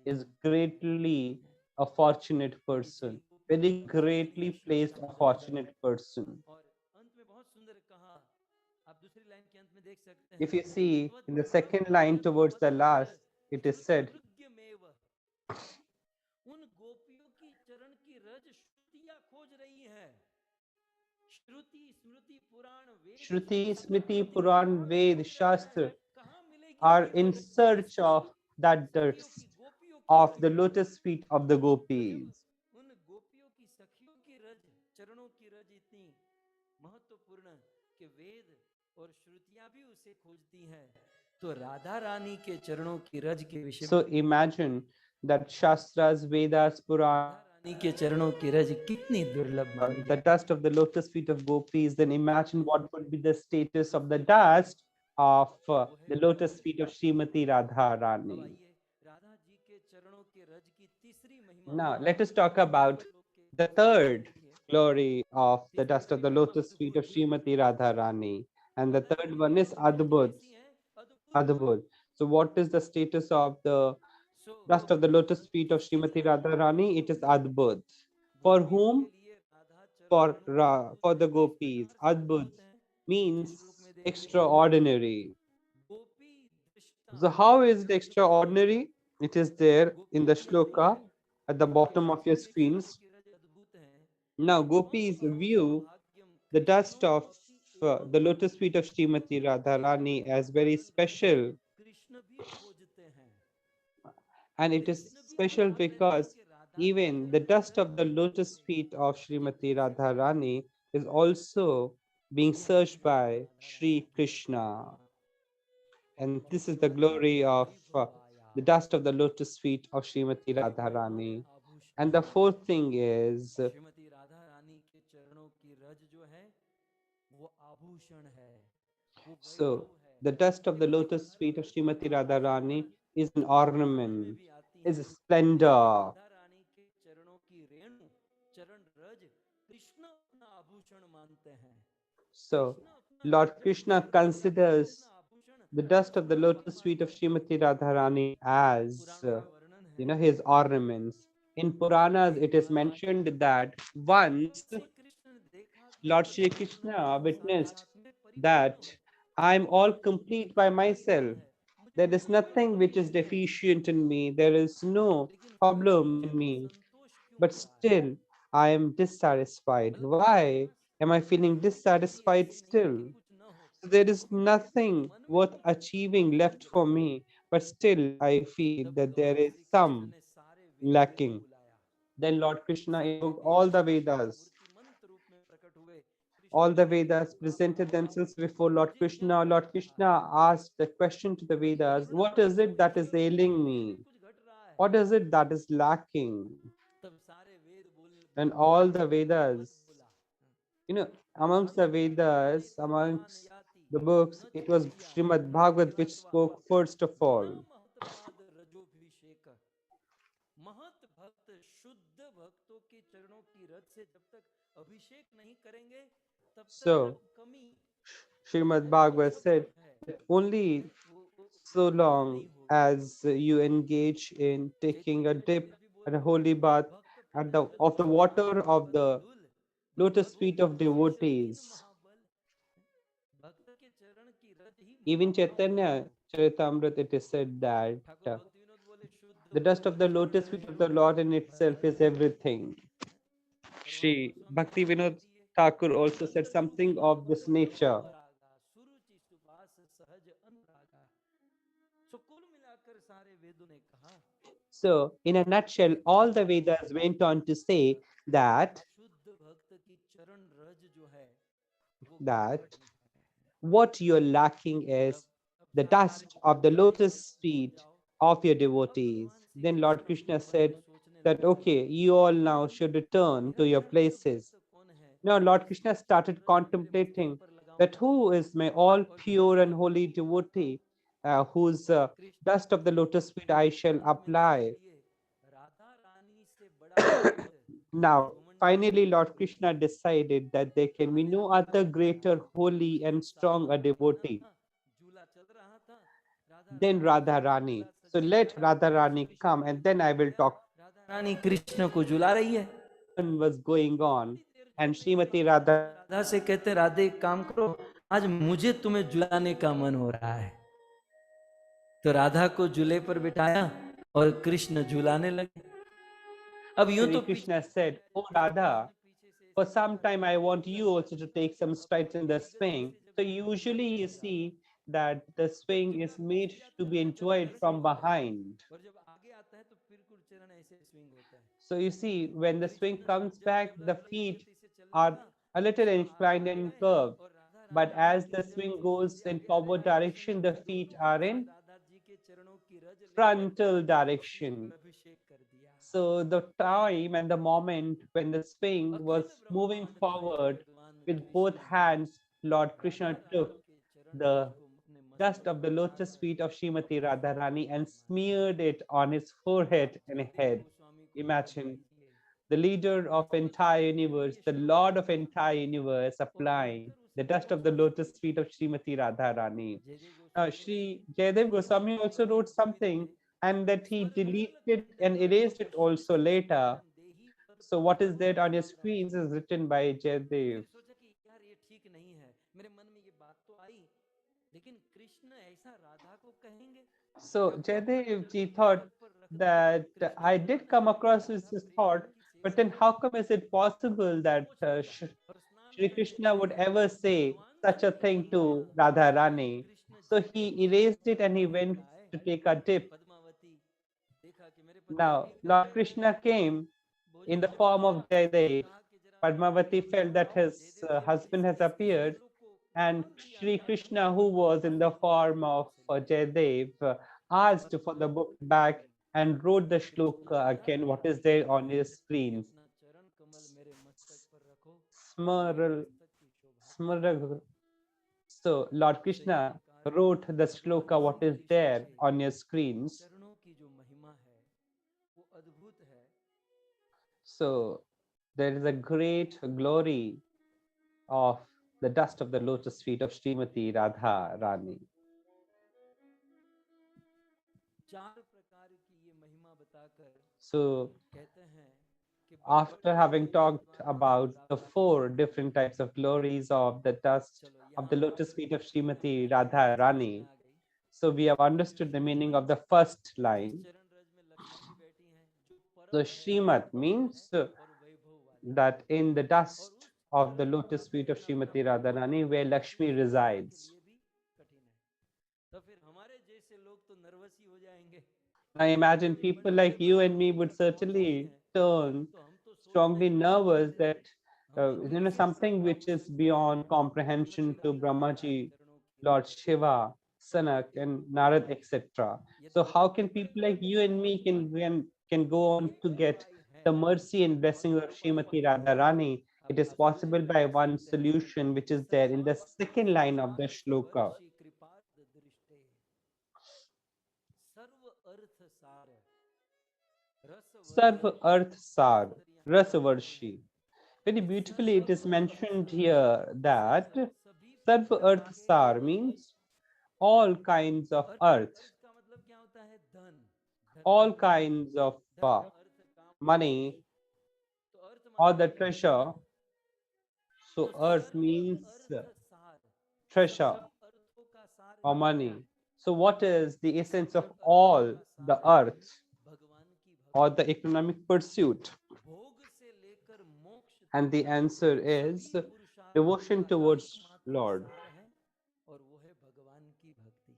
is greatly a fortunate person, very greatly placed a fortunate person. If you see in the second line towards the last, it is said, Shruti, Smriti, Puran, Ved, Shastra are in search of that dust of the lotus feet of the gopis. So imagine that Shastras, Vedas, Puran, the dust of the lotus feet of gopis, then imagine what would be the status of the dust of the lotus feet of Srimati Radha Rani. Now let us talk about the third glory of the dust of the lotus feet of Srimati Radha Rani. And the third one is Adbhut. Adbhut. So what is the status of the dust of the lotus feet of Srimati Radha Rani? It is Adbhut. For whom? For the gopis. Adbhut means extraordinary. So how is it extraordinary? It is there in the shloka at the bottom of your screens. Now gopis view the dust of the lotus feet of Srimati Radharani as very special. And it is special because even the dust of the lotus feet of Srimati Radharani is also being searched by Sri Krishna. And this is the glory of the dust of the lotus feet of Srimati Radharani. And the fourth thing is so the dust of the lotus feet of Srimati Radharani is an ornament, is a splendor. So Lord Krishna considers the dust of the lotus feet of Srimati Radharani as his ornaments. In Puranas, it is mentioned that once Lord Shri Krishna witnessed that I'm all complete by myself. There is nothing which is deficient in me. There is no problem in me. But still, I am dissatisfied. Why am I feeling dissatisfied still? So there is nothing worth achieving left for me, but still I feel that there is some lacking. Then Lord Krishna invoked all the Vedas. All the Vedas presented themselves before Lord Krishna. Lord Krishna asked the question to the Vedas, what is it that is ailing me? What is it that is lacking? And all the Vedas, amongst the Vedas, amongst the books, it was Shrimad Bhagvat which spoke first of all. So, Shrimad Bhagavad said that only so long as you engage in taking a dip and a holy bath at of the water of the lotus feet of devotees. Even Chaitanya Charitamrut, it is said that the dust of the lotus feet of the Lord in itself is everything. Shri Bhaktivedanta Thakur also said something of this nature. So, in a nutshell, all the Vedas went on to say that what you're lacking is the dust of the lotus feet of your devotees. Then Lord Krishna said that, okay, you all now should return to your places. Now Lord Krishna started contemplating that who is my all pure and holy devotee, whose dust of the lotus feet I shall apply. Now, finally, Lord Krishna decided that there can be no other greater, holy, and strong a devotee than Radha Rani. So let Radha Rani come, and then I will talk. रानी कृष्ण को झुला रही है. Was going on, and Srimati Radha Radha से कहते हैं, राधे एक काम करो, आज मुझे तुम्हें झुलाने का मन हो रहा है. तो राधा को झूले पर बिठाया और कृष्ण झुलाने लगे. अब यूं तो Krishna said, "Oh Radha, for some time I want you also to take some strides in the swing." So usually you see that the swing is made to be enjoyed from behind. So you see, when the swing comes back, the feet are a little inclined and curved. But as the swing goes in forward direction, the feet are in frontal direction. So the time and the moment when the swing was moving forward with both hands, Lord Krishna took the dust of the lotus feet of Srimati Radharani and smeared it on his forehead and head. Imagine the leader of entire universe, the Lord of entire universe, applying the dust of the lotus feet of Srimati Radharani. Sri Jayadev Goswami also wrote something, and that he deleted and erased it also later. So what is there on your screens is written by Jayadev. So Jayadev ji thought that I did come across this thought, but then how come is it possible that Shri Krishna would ever say such a thing to Radha Rani? So he erased it and he went to take a dip. Now, Lord Krishna came in the form of Jayadev. Padmavati felt that his husband has appeared, and Shri Krishna, who was in the form of Jayadev, asked for the book back and wrote the shloka again, what is there on his screens. Smar, smar, so Lord Krishna wrote the shloka, what is there on your screens. So there is a great glory of the dust of the lotus feet of Srimati Radha Rani. चार प्रकार की ये महिमा बताकर So कहते हैं कि after having talked about the 4 different types of glories of the dust of the lotus feet of Srimati Radha Rani, so we have understood the meaning of the first line. चरण रज में लक्ष्मी जी बैठी हैं जो So परम है Srimad means और वैभव वाली that in the dust of the lotus feet of Srimati Radharani where Lakshmi resides. ये भी कठिन है तो फिर हमारे जैसे लोग तो नर्वस ही हो जाएंगे I imagine people like you and me would certainly turn तो हम तो strongly nervous that something which is beyond comprehension to Brahmaji, Lord Shiva, Sanak, and Narad, etc. So how can people like you and me can go on to get the mercy and blessings of Srimati Radharani? It is possible by one solution which is there in the second line of the shloka. सर्व अर्थ सार Sarv Arth Sar, Rasavarshi. Very beautifully, it is mentioned here that Sarv Arth Sar means all kinds of earth, का मतलब क्या होता है धन all kinds of money तो अर्थ or the treasure. So earth means सार treasure अर्थों का सार or money. So what is the essence of all the earth भगवान की or the economic pursuit? भोग से लेकर मोक्ष And the answer is devotion towards Lord. सार है और वो है भगवान की भक्ति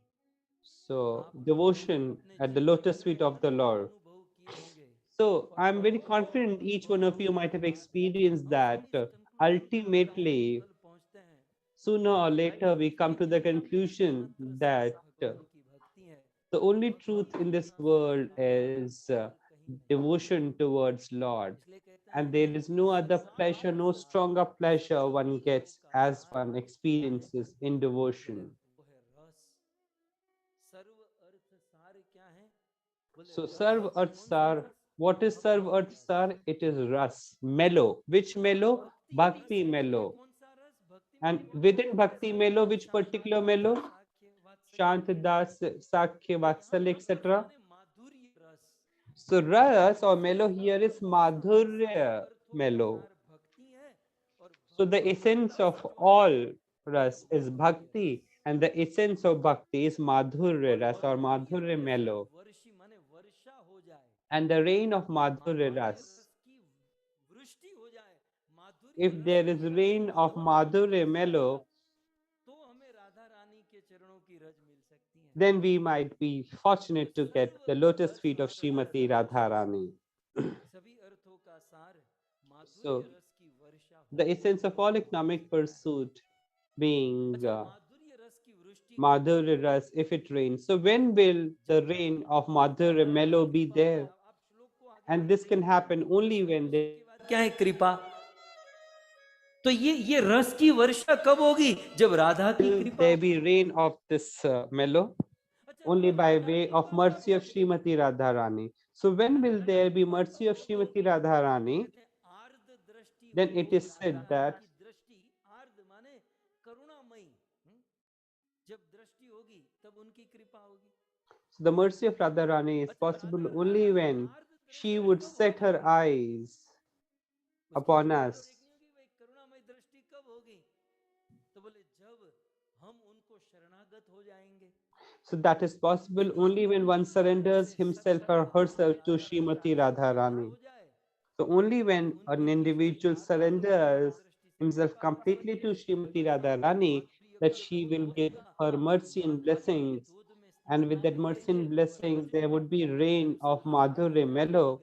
So devotion at the lotus feet of the Lord. अनुभव किए होंगे So I'm very confident each one of you might have experienced that ultimately, पहुंचते हैं sooner or later, we come to the conclusion that भगवान की भक्ति है the only truth in this world is devotion towards Lord. इसलिए कहते हैं And there is no other pleasure, no stronger pleasure one gets as one experiences in devotion. वो है रस सर्व अर्थ सार क्या है बोले So रस, Sarv Arth कौन सा Sar, रस? what is Sarv Arth Sar? It is Ras, mellow. Which mellow? Bhakti mellow. कौन सा रस भक्ति And within Bhakti mellow, which particular mellow? Shant Das, Sakhya, Vatsalya, etc. माधुर्य रस So Ras or mellow here is Madhurya mellow. भक्ति है और So the essence of all Ras is Bhakti, and the essence of Bhakti is Madhurya Ras or Madhurya mellow. वर्षी माने वर्षा हो जाए And the rain of Madhurya Ras. रस की वृष्टि हो जाए माधुर्य If there is rain of Madhurya mellow, तो हमें राधा रानी के चरणों की रज मिल सकती है then we might be fortunate to get the lotus feet of Srimati Radharani. सभी अर्थों का सार माधुर्य So, रस की वर्षा हो the essence of all economic pursuit being माधुर्य रस की वृष्टि Madhurya Ras, if it rains. So, when will the rain of Madhurya mellow be there? आप श्लोक को आगे And this can happen only when there क्या है कृपा तो ये रस की वर्षा कब होगी जब राधा की will कृपा there be rain of this mellow? Only by way of mercy of Srimati Radharani. So when will there be mercy of Srimati Radharani? आर्द्र दृष्टि Then it is said that की दृष्टि आर्द्र माने करुणामयी जब दृष्टि होगी तब उनकी कृपा होगी so the mercy of Radharani is possible only when she would set her eyes upon us. करुणामय दृष्टि कब होगी तो बोले जब हम उनको शरणागत हो जाएंगे So that is possible only when one surrenders himself or herself to Srimati Radharani. So only when an individual surrenders himself completely to Srimati Radharani, that she will give her mercy and blessings. And with that mercy and blessing, there would be rain of Madhurya mellow.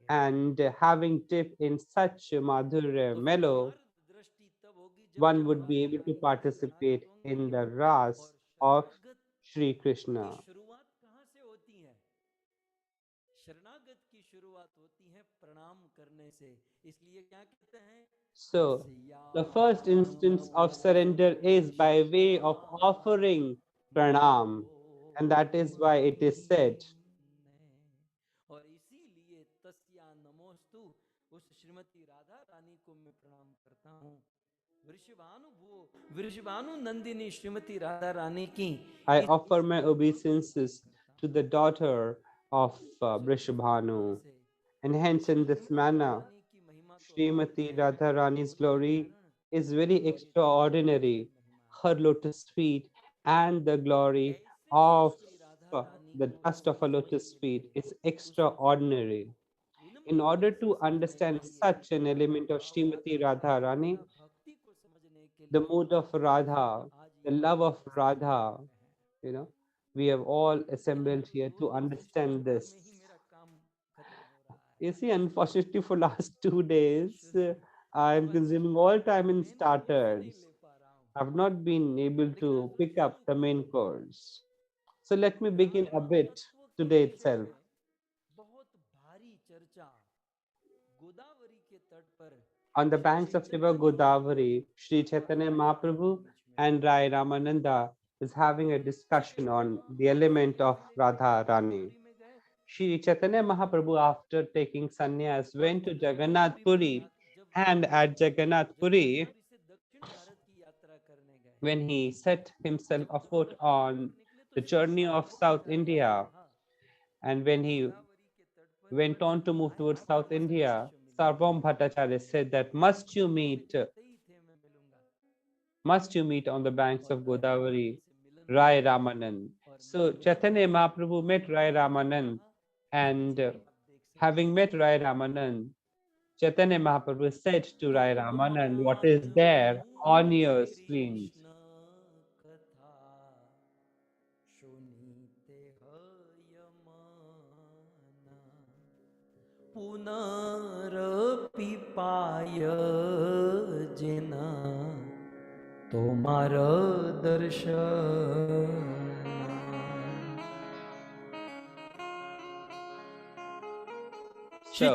And having dipped in such Madhurya mellow, one would be able to participate in the Ras of Shri Krishna. शुरुआत कहाँ से होती है शरणागत की शुरुआत होती है प्रणाम करने से इसलिए क्या कहते हैं So, the first instance of surrender is by way of offering pranam, and that is why it is said. और इसीलिए तस्या नमोस्तु उस श्रीमती राधा रानी को मैं प्रणाम करता हूँ वृषभानु नंदिनी श्रीमती राधा रानी की I offer my obeisances to the daughter of Vrishabhanu. And hence in this manner, Srimati Radharani's glory is very extraordinary. Her lotus feet and the glory of the dust of a lotus feet is extraordinary. In order to understand such an element of Srimati Radharani, the mood of Radha, the love of Radha, you know, we have all assembled here to understand this. You see, unfortunately, for last 2 days, I'm consuming all time in starters. I've not been able to pick up the main course. So let me begin a bit today itself. On the banks of river Godavari, Sri Chaitanya Mahaprabhu and Rai Ramananda is having a discussion on the element of Radha Rani. Sri Chaitanya Mahaprabhu, after taking sannyas, went to Jagannath Puri, and at Jagannath Puri, when he set himself afoot on the journey of South India, and when he went on to move towards South India, Sarvam Bhattacharya said that must you meet on the banks of Godavari Rai Ramanand. So Chaitanya Mahaprabhu met Rai Ramanand, and having met Rai Ramanand, Chaitanya Mahaprabhu said to Rai Ramanand, what is there on your screens? પુનરપિપાય જેના તો મારા દર્શન. So,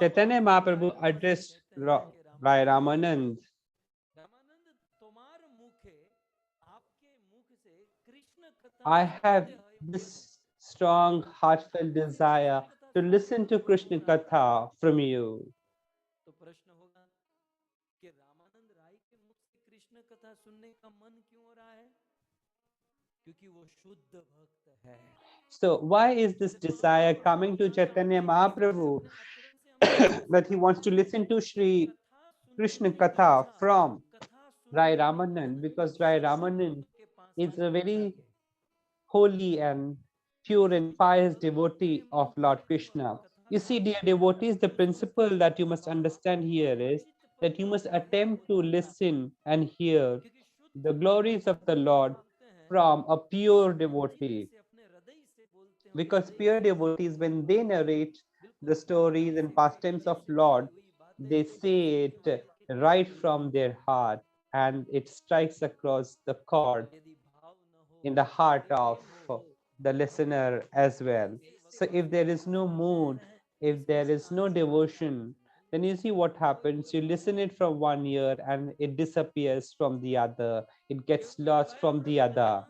Chaitanya Mahaprabhu addressed Rai Ramanand. I have this strong, heartfelt desire to listen to Krishna Katha from you. So why is this desire coming to Chaitanya Mahaprabhu that he wants to listen to Sri Krishna Katha from Rai Ramanand? Because Rai Ramanand is a very holy and pure and pious devotee of Lord Krishna. You see, dear devotees, the principle that you must understand here is that you must attempt to listen and hear the glories of the Lord from a pure devotee. Because pure devotees, when they narrate the stories and pastimes of Lord, they say it right from their heart, and it strikes across the chord in the heart of the listener as well. So if there is no mood, if there is no devotion, then you see what happens. You listen it from one ear and it disappears from the other. It gets lost from the other.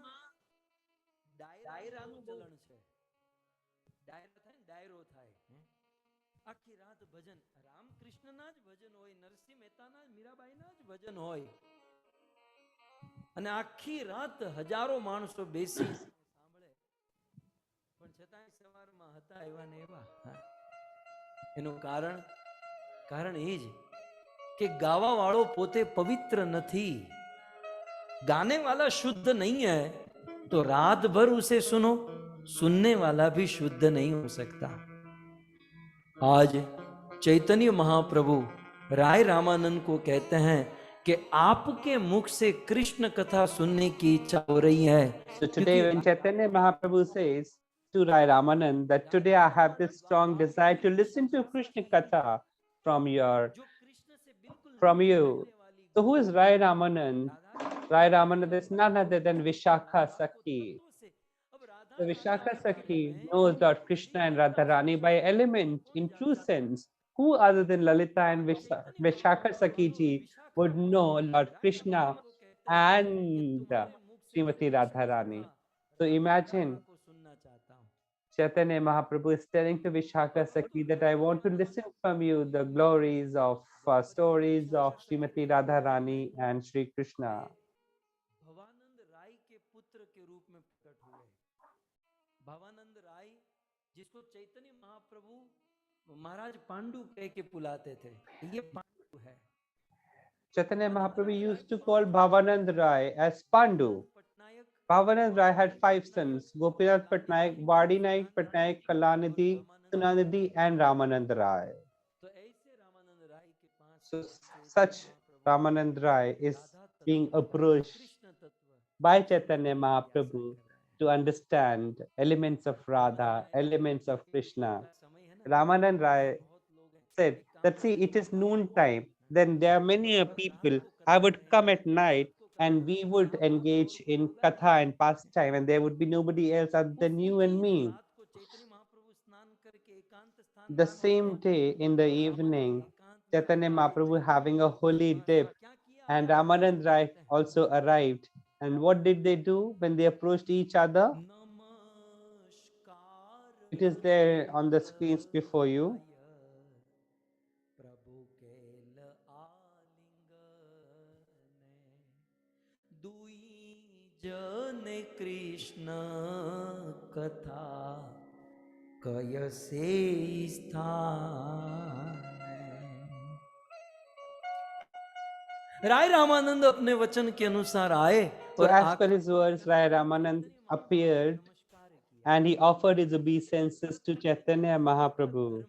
અને આખી રાત હજારો માણસો બેસી સાંભળે પણ છતાંય સવારમાં હતા એવા ને એવા. એનું કારણ એ જ કે ગાવા વાળો પોતે પવિત્ર નથી, गाने वाला शुद्ध नहीं है तो रात भर उसे सुनो, सुनने वाला भी शुद्ध नहीं हो सकता. आज चैतन्य महाप्रभु राय रामानंद को कहते हैं कि आपके मुख से कृष्ण कथा सुनने की इच्छा हो रही है. So today when Chaitanya Mahaprabhu says to Rai Ramanand that today I have this strong desire to listen to Krishna Katha from you. So who is Rai Ramanand? Rai Ramanand is none other than Vishakha Sakhi. So Vishakha Sakhi knows Lord Krishna and Radharani by element in true sense. Who other than Lalita and Vishakha Sakhi ji would know Lord Krishna and Srimati Radharani? So imagine Chaitanya Mahaprabhu is telling to Vishakha Sakhi that I want to listen from you the glories of stories of Srimati Radharani and Sri Krishna. Bhavanand राय के पुत्र के रूप में प्रकट हुए. भवानंद उसको चैतन्य महाप्रभु महाराज पांडु कह के बुलाते थे, ये पांडु है। Chaitanya Mahaprabhu used to call Bhavanand Rai as Pandu. Patnaik Bhavanand Rai had 5 sons: Gopinath Patnaik, Vadinaik Patnaik, Kalanidhi, Sunanidhi, and Ramanand Rai. तो ऐसे रामानंद राय के पास So Chaitanya such Mahaprabhu Ramanand Rai is Radha तत्व, being approached कृष्ण तत्व by Chaitanya Mahaprabhu to understand elements of Radha, elements of Krishna. समय है ना, Ramanand Rai बहुत लोग हैं said that, see, it is noon time, then there are many people. I would come at night and we would engage in katha and pastime, and there would be nobody else other than you and me. रात को चैतन्य महाप्रभु स्नान करके एकांत स्थान The में same day in the evening, Chaitanya Mahaprabhu having a holy dip, and Ramanand Rai also arrived. And what did they do when they approached each other? It is there on the screens before you. प्रभु केल आलिंगने दुई जन कृष्ण कथा कयसे स्थान। राय रामानंद अपने वचन के अनुसार आए So और as per his words, Rai Ramanand appeared and he offered his obeisances to Chaitanya Mahaprabhu.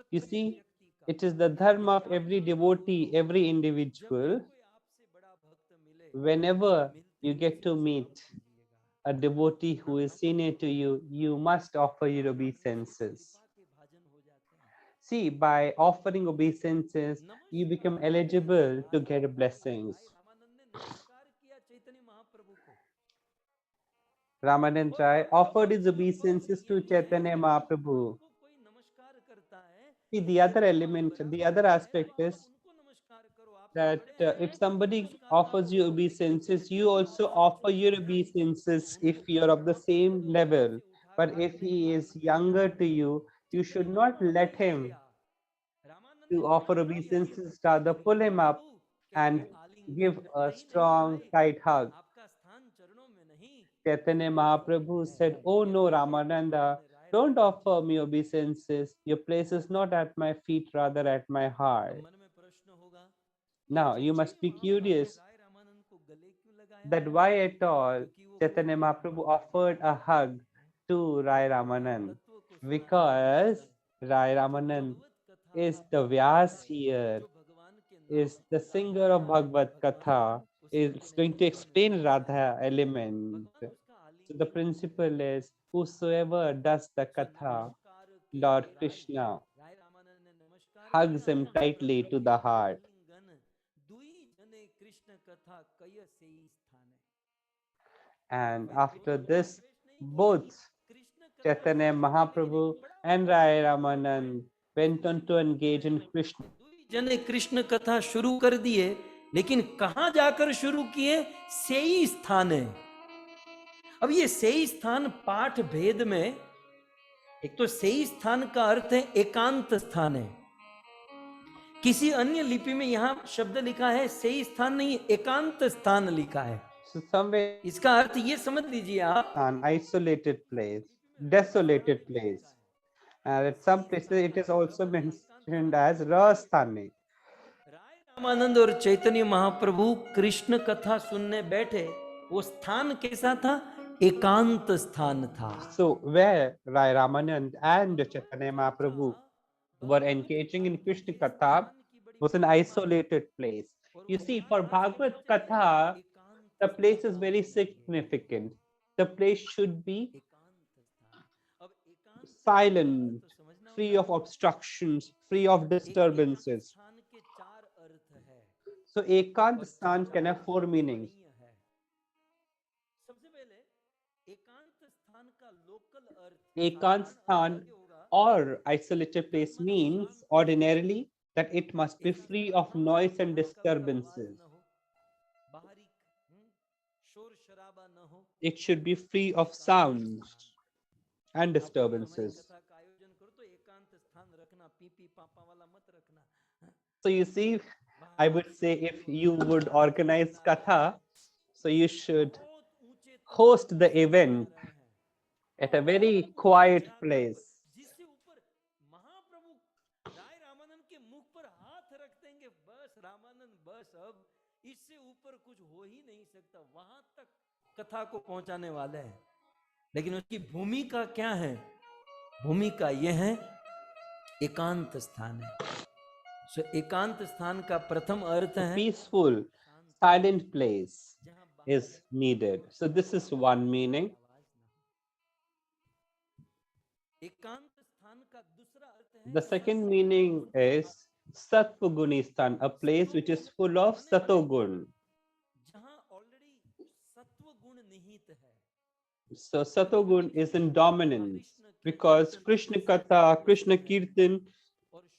You see, it is the dharma of every devotee, every individual. Whenever you get to meet a devotee who is senior to you, you must offer your obeisances. See, by offering obeisances, you become eligible to get blessings. Ramanand Rai offered his obeisances to Chaitanya Mahaprabhu. See, the other element, the other aspect is that if somebody offers you obeisances, you also offer your obeisances if you're of the same level. But if he is younger to you, you should not let him to offer obeisances, rather pull him up and give a strong, tight hug. Chaitanya Mahaprabhu said, "Oh no, Ramananda, don't offer me obeisances. Your place is not at my feet, rather at my heart." Now, you must be curious that why at all Chaitanya Mahaprabhu offered a hug to Rai Ramanand, because Rai Ramanand is the Vyas here, is the singer of Bhagvat Katha, is going to explain Radha element. So the principle is, whosoever does the Katha, Lord Krishna hugs him tightly to the heart. And after this, both Chaitanya Mahaprabhu and Rai Ramanand went on to engage in Krishna. जने कृष्ण कथा शुरू कर दिए, लेकिन कहां जाकर शुरू किए? सेई स्थान है। अब ये सेई स्थान पाठ भेद में, एक तो सेई स्थान का अर्थ है एकांत स्थान है। किसी अन्य लिपि में यहां शब्द लिखा है सेई स्थान नहीं, एकांत स्थान लिखा है। So somewhere इसका अर्थ ये समझ लीजिए आप, an isolated place, desolated place. And at some places it is also mentioned as Radhastami. Ramanand और चैतन्य महाप्रभु कृष्ण कथा सुनने बैठे, वो स्थान कैसा था? एकांत स्थान था। So where Rai Ramanand and Chaitanya Mahaprabhu were engaging in Krishna Katha was an isolated place. You see, for Bhagvat Katha, the place is very significant. The place should be silent, free of obstructions, free of disturbances. So Ekant Sthan can have 4 meanings. Ekant Sthan or isolated place means ordinarily that it must be free of noise and disturbances. It should be free of sounds and disturbances. So you see, I would say if you would organize Katha, so you should host the event at a very quiet place. जिससे ऊपर महाप्रभु राय रामानंद के मुख पर हाथ रख देंगे, बस रामानंद बस अब इससे ऊपर कुछ हो ही नहीं सकता, वहां तक कथा को पहुंचाने वाले हैं। लेकिन उसकी भूमिका क्या है? भूमिका यह है एकांत स्थान है। सो एकांत स्थान का प्रथम अर्थ है Peaceful, silent place is needed. So this is one meaning. एकांत स्थान का दूसरा अर्थ है The second meaning is Sattva-gunistan, a place which is full of Satogun. जहां ऑलरेडी सत्व गुण निहित है। So Satogun is in dominance because Krishna Katha, Krishna Kirtan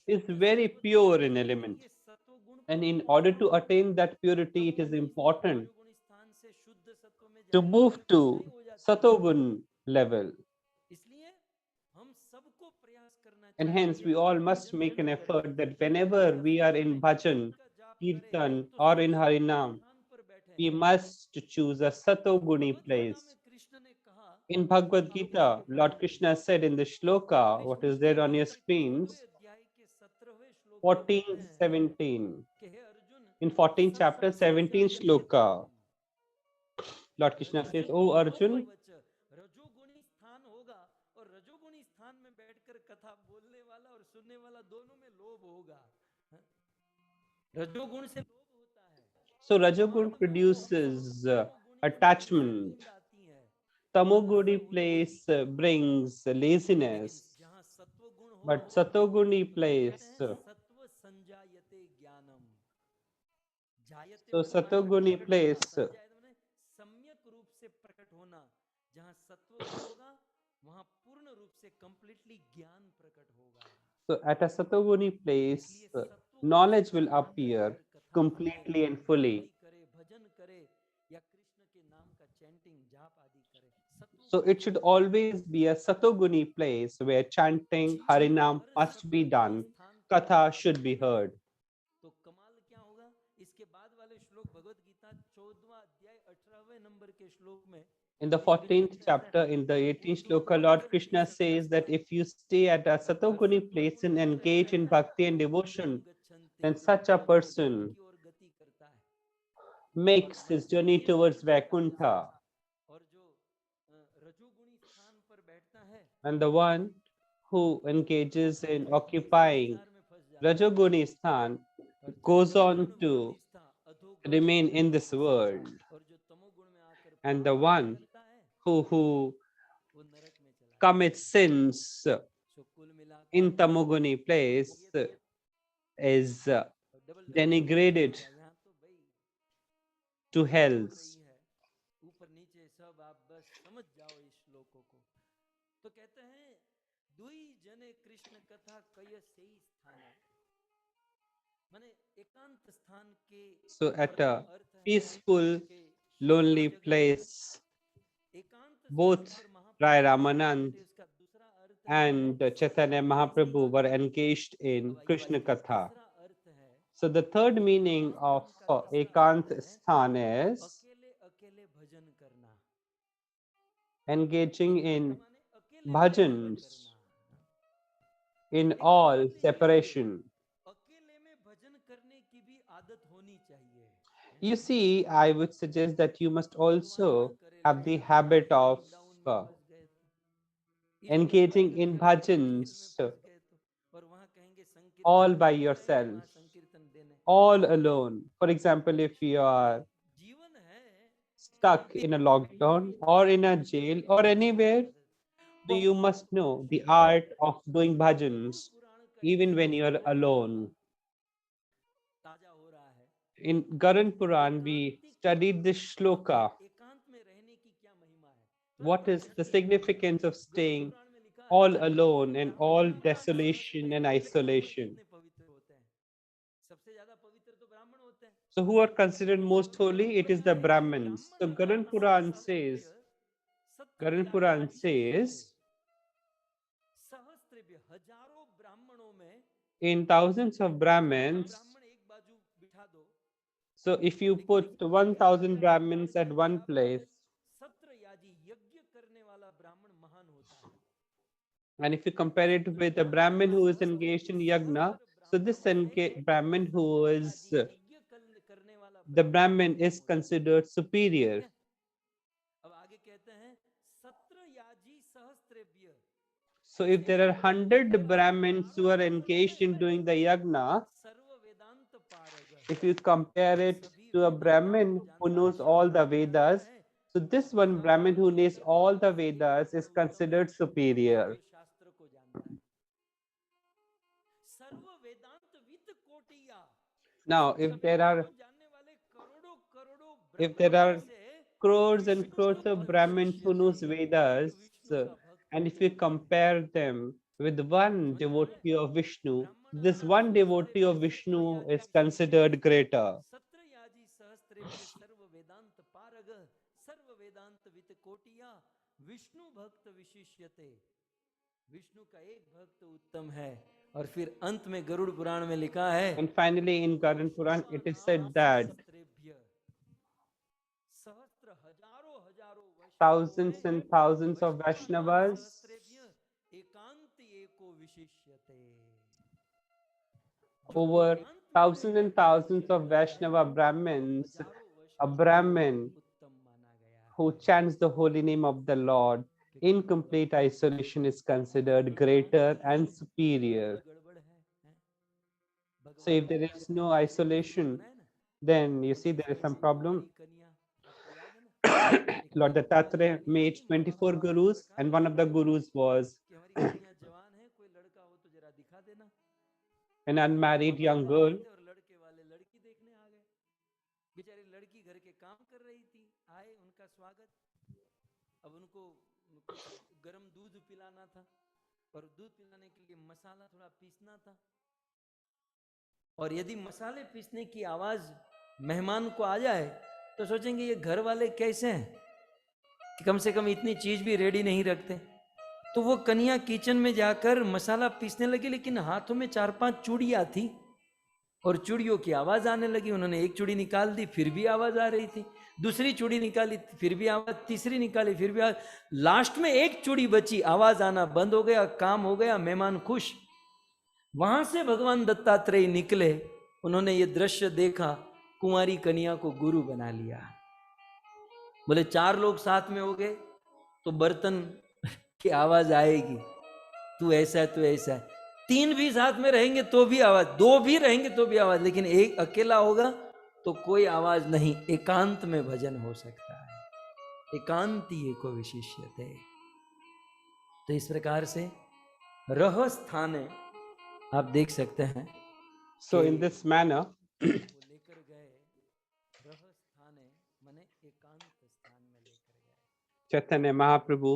is very pure in element. And in order to attain that purity, it is important to move to Satogun level. And hence we all must make an effort that whenever we are in bhajan, kirtan or in Harinam, we must choose a Satoguni place. In Bhagvat Gita, Lord Krishna said in the shloka, what is there on your screens, 14:17. In 14th chapter, 17th shloka, Lord Krishna says, "O Arjun, रजोगुणी स्थान होगा और रजोगुणी स्थान में बैठकर कथा बोलने वाला और सुनने वाला दोनों में लोभ होगा। रजोगुण से लोभ होता है। So Rajogun produces attachment. Tamoguni place brings laziness. But Satoguni place. So Satoguni place. सम्यक रूप से प्रकट होना, जहां सत्व होगा वहां पूर्ण रूप से कंप्लीटली ज्ञान प्रकट होगा। So at a Satoguni place, knowledge will appear completely and fully. भजन करे या कृष्ण के नाम का चैंटिंग जाप आदि करे। So it should always be a Satoguni place where chanting Harinam must be done. Katha should be heard. तो कमाल क्या होगा? इसके बाद वाले श्लोक भगवत गीता 14वां अध्याय 18वें नंबर के श्लोक में, in the 14th chapter, in the 18th shloka, Lord Krishna says that if you stay at a Satoguni place and engage in bhakti and devotion, then such a person makes his journey towards Vaikuntha. And the one who engages in occupying Rajoguni Sthan goes on to remain in this world. And the one who commits sins in Tamoguni place is denigrated to hells. ऊपर नीचे सब आप बस समझ जाओ इस श्लोकों को। तो कहते हैं दुई जने कृष्ण कथा कय सेई स्थान, माने एकांत स्थान के। So at a peaceful, lonely place, both Rai Ramanand and Chaitanya Mahaprabhu were engaged in Krishna Katha. So the third meaning of Ekant Sthan is engaging in bhajans in all separation. You see, I would suggest that you must also have the habit of engaging in bhajans all by yourself, all alone. For example, if you are stuck in a lockdown or in a jail or anywhere, so you must know the art of doing bhajans even when you are alone. In Garan Puran, we studied this shloka. What is the significance of staying all alone and all desolation and isolation? So who are considered most holy? It is the Brahmins. So Garan Puran says, in thousands of Brahmins, so if you put 1,000 Brahmins at one place, And if you compare it with a Brahmin who is engaged in yagna, so this Brahmin who is the Brahmin is considered superior. अब आगे कहते हैं सत्र याजी सहस्त्रेभ्य So if there are 100 Brahmins who are engaged in doing the yagna, serve Vedanta पारग if you compare it to a Brahmin who knows all the Vedas, so this one Brahmin who knows all the Vedas is considered superior. शास्त्र को जानता है सर्व वेदांत वित कोटिया Now, if there are जानने वाले करोड़ों करोड़ों if there are crores and crores of Brahmins who knows Vedas, and if you compare them with one devotee of Vishnu, this one devotee of Vishnu is considered greater. सत्र याजी सहस्त्रेभ्य सर्व वेदांत पारग सर्व वेदांत वित कोटिया विष्णु भक्त विशिष्यते विष्णु का एक भक्त उत्तम है और फिर अंत में गरुड़ पुराण में लिखा है And finally, in Garuda Puran, it is said that सहस्त्र हजारों हजारों thousands and thousands of Vaishnavas, एकांत एको विशिष्यते over thousands and thousands of Vaishnava Brahmins, a Brahmin उत्तम माना गया who chants the holy name of the Lord in complete isolation is considered greater and superior. गड़बड़ है So if there is no isolation, then you see there is some problem. कन्या आपको याद है ना Lord Dattatreya made 24 gurus, and one of the gurus was कि हमारी कन्या जवान है कोई लड़का हो तो जरा दिखा देना an unmarried young girl. और लड़के वाले लड़की देखने आ गए बेचारी लड़की घर के काम कर रही थी आए उनका स्वागत अब उनको गरम दूध पिलाना था और दूध पिलाने के लिए मसाला थोड़ा पीसना था और यदि मसाले पीसने की आवाज मेहमान को आ जाए तो सोचेंगे ये घर वाले कैसे हैं कि कम से कम इतनी चीज भी रेडी नहीं रखते तो वो कन्या किचन में जाकर मसाला पीसने लगी लेकिन हाथों में 4-5 चूड़ियां थी और चूड़ियों की आवाज आने लगी उन्होंने एक चूड़ी निकाल दी फिर भी आवाज आ रही थी दूसरी चूड़ी निकाली फिर भी आवाज तीसरी निकाली फिर भी आवाज लास्ट में एक चूड़ी बची आवाज आना बंद हो गया काम हो गया मेहमान खुश वहां से भगवान दत्तात्रेय निकले उन्होंने ये दृश्य देखा कुंवारी कन्या को गुरु बना लिया बोले 4 लोग साथ में हो गए तो बर्तन की आवाज आएगी तू ऐसा है तू ऐसा है 3 भी साथ में रहेंगे तो भी आवाज 2 भी रहेंगे तो भी आवाज लेकिन एक अकेला होगा तो कोई आवाज नहीं एकांत में भजन हो सकता है एकांती एको विशिष्यते तो इस प्रकार से रह स्थाने आप देख सकते हैं So in this manner, लेकर गए रह स्थाने माने एकांत स्थान में लेकर गए Chaitanya Mahaprabhu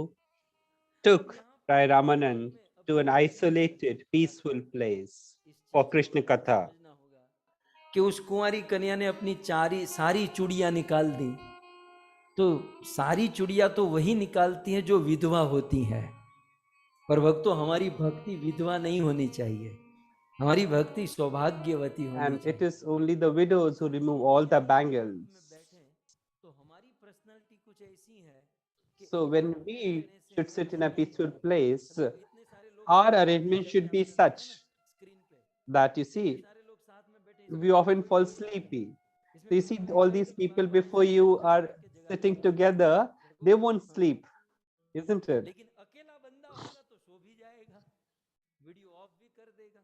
took Rai Ramanand to an isolated, peaceful place for Krishna Katha. कि उस कुंवारी कन्या ने अपनी सारी चूड़ियां निकाल दी तो सारी चूड़ियां तो वही निकालती हैं जो विधवा होती हैं पर भक्तों हमारी भक्ति विधवा नहीं होनी चाहिए हमारी भक्ति सौभाग्यवती होनी And चाहिए it is only the widows who remove all the bangles. बैठे तो हमारी पर्सनालिटी कुछ ऐसी है कि So when we should sit in a peaceful place, our arrangement should be such screen पे that you see, सारे लोग साथ में बैठे we often fall sleepy. So you see, all these people before you are sitting together, they won't sleep, isn't it? लेकिन अकेला बंदा होगा तो सो भी जाएगा वीडियो ऑफ भी कर देगा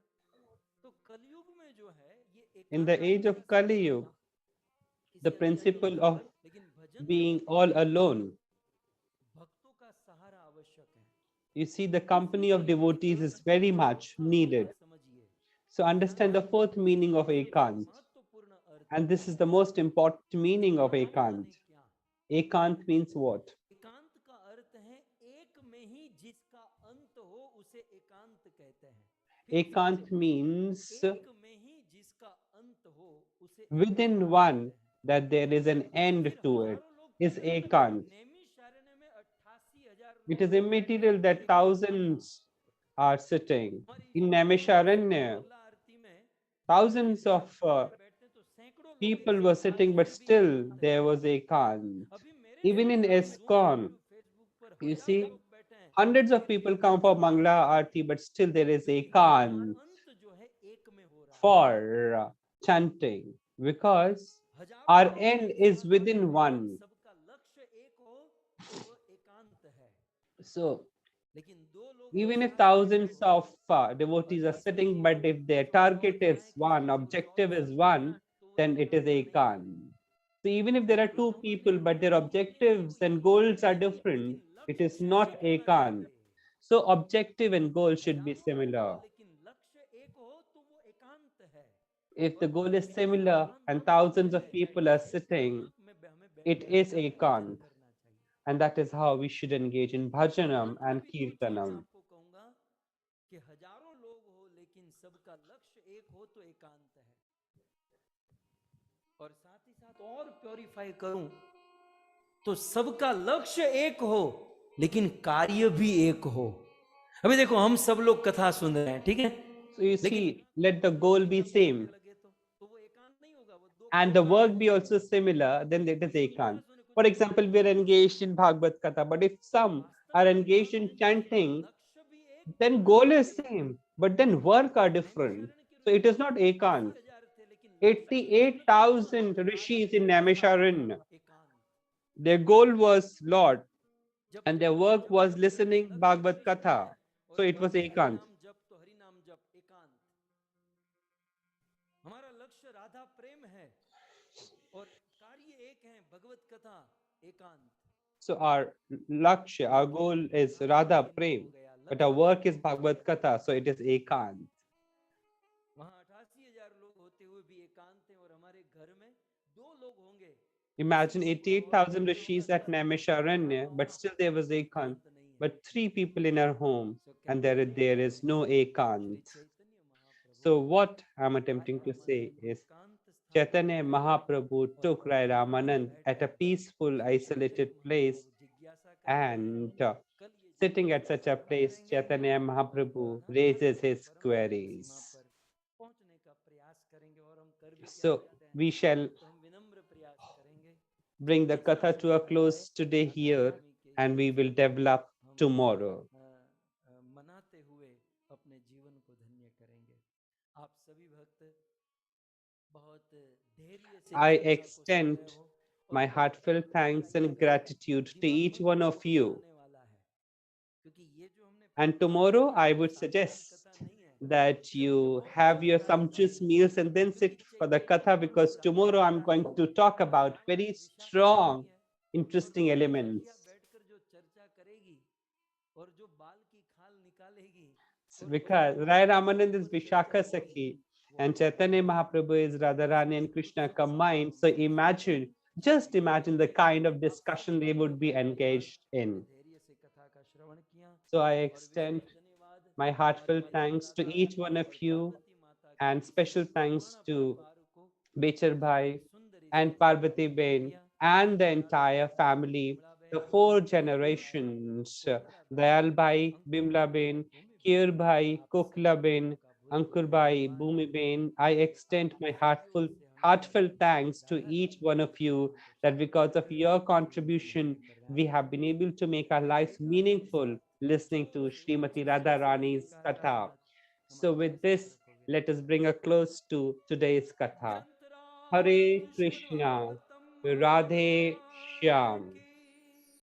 तो कलयुग में जो है ये In the age of Kali Yuga, the principle of लेकिन भजन being all alone, भक्तों का सहारा आवश्यक है you see, the company of devotees is very much needed. समझिए So understand the fourth meaning of Ekant. महत्वपूर्ण अर्थ And this is the most important meaning of Ekant. क्या Ekant means what? एकांत का अर्थ है एक में ही जिसका अंत हो उसे एकांत कहते हैं Ekant means एक में ही जिसका अंत हो उसे within one that there is an end to it is Ekant. Naimisharanya में 88,000 It is immaterial that thousands are sitting. In Naimisharanya, आरती में thousands of बैठते तो सैकड़ों people were sitting, but still there was Ekant. अभी मेरे Even in Iskcon, फेसबुक पर you see, लोग बैठे हैं hundreds of people come for Mangala Aarti, but still there is a Ekant for chanting, because our end is within one. So even if thousands of devotees are sitting, but if their target is one, objective is one, then it is Ekant. So even if there are two people, but their objectives and goals are different, it is not Ekant. So objective and goal should be similar. If the goal is similar and thousands of people are sitting, it is Ekant. And that is how we should engage in bhajanam and kirtanam. कि हजारों लोग हो लेकिन सबका लक्ष्य एक हो तो एकांत है। और साथ ही साथ और प्योरीफाई करूं तो सबका लक्ष्य एक हो लेकिन कार्य भी एक हो। अभी देखो हम सब लोग कथा सुन रहे हैं, ठीक है, So you see, let the goal be same and the work be also similar, then it is Ekant. For example, we are engaged in Bhagvat Katha, but if some are engaged in chanting, then goal is same, but then work are different. So it is not Ekant. 88,000 rishis in Naimisharanya, their goal was Lord, and their work was listening Bhagvat Katha. So it was Ekant. हमारा लक्ष्य राधा प्रेम है और कार्य एक है भगवत कथा एकांत। So our lakshya, our goal is Radha Prem, but our work is Bhagavad Katha, so it is Ekant. वहाँ 88,000 लोग होते हुए भी एकांत है और हमारे घर में 2 लोग होंगे। Imagine 88,000 rishis at Naimisharanya, but still there was Ekant, but 3 people in our home, and there is no Ekant. So what I'm attempting to say is, Chaitanya Mahaprabhu took Rai Ramanand at a peaceful, isolated place, and sitting at such a place, Chaitanya Mahaprabhu raises his queries. So we shall bring the katha to a close today here, and we will develop tomorrow. I extend my heartfelt thanks and gratitude to each one of you. And tomorrow I would suggest that you have your sumptuous meals and then sit for the katha, because tomorrow I'm going to talk about very strong, interesting elements. Because Rai Ramanand is Vishakha Sakhi and Chaitanya Mahaprabhu is Radharani and Krishna combined. So imagine, just imagine the kind of discussion they would be engaged in. So I extend my heartfelt thanks to each one of you, and special thanks to Bechar Bhai and Parvati Ben and the entire family, the 4 generations, Dayal Bhai, Bimla Ben, Kir Bhai, Kokla Ben, Ankur Bhai, Bhumi Ben. I extend my heartfelt thanks to each one of you, that because of your contribution, we have been able to make our lives meaningful listening to Srimati Radharani's Katha. So with this, let us bring a close to today's Katha. Hare Krishna, Radhe Shyam.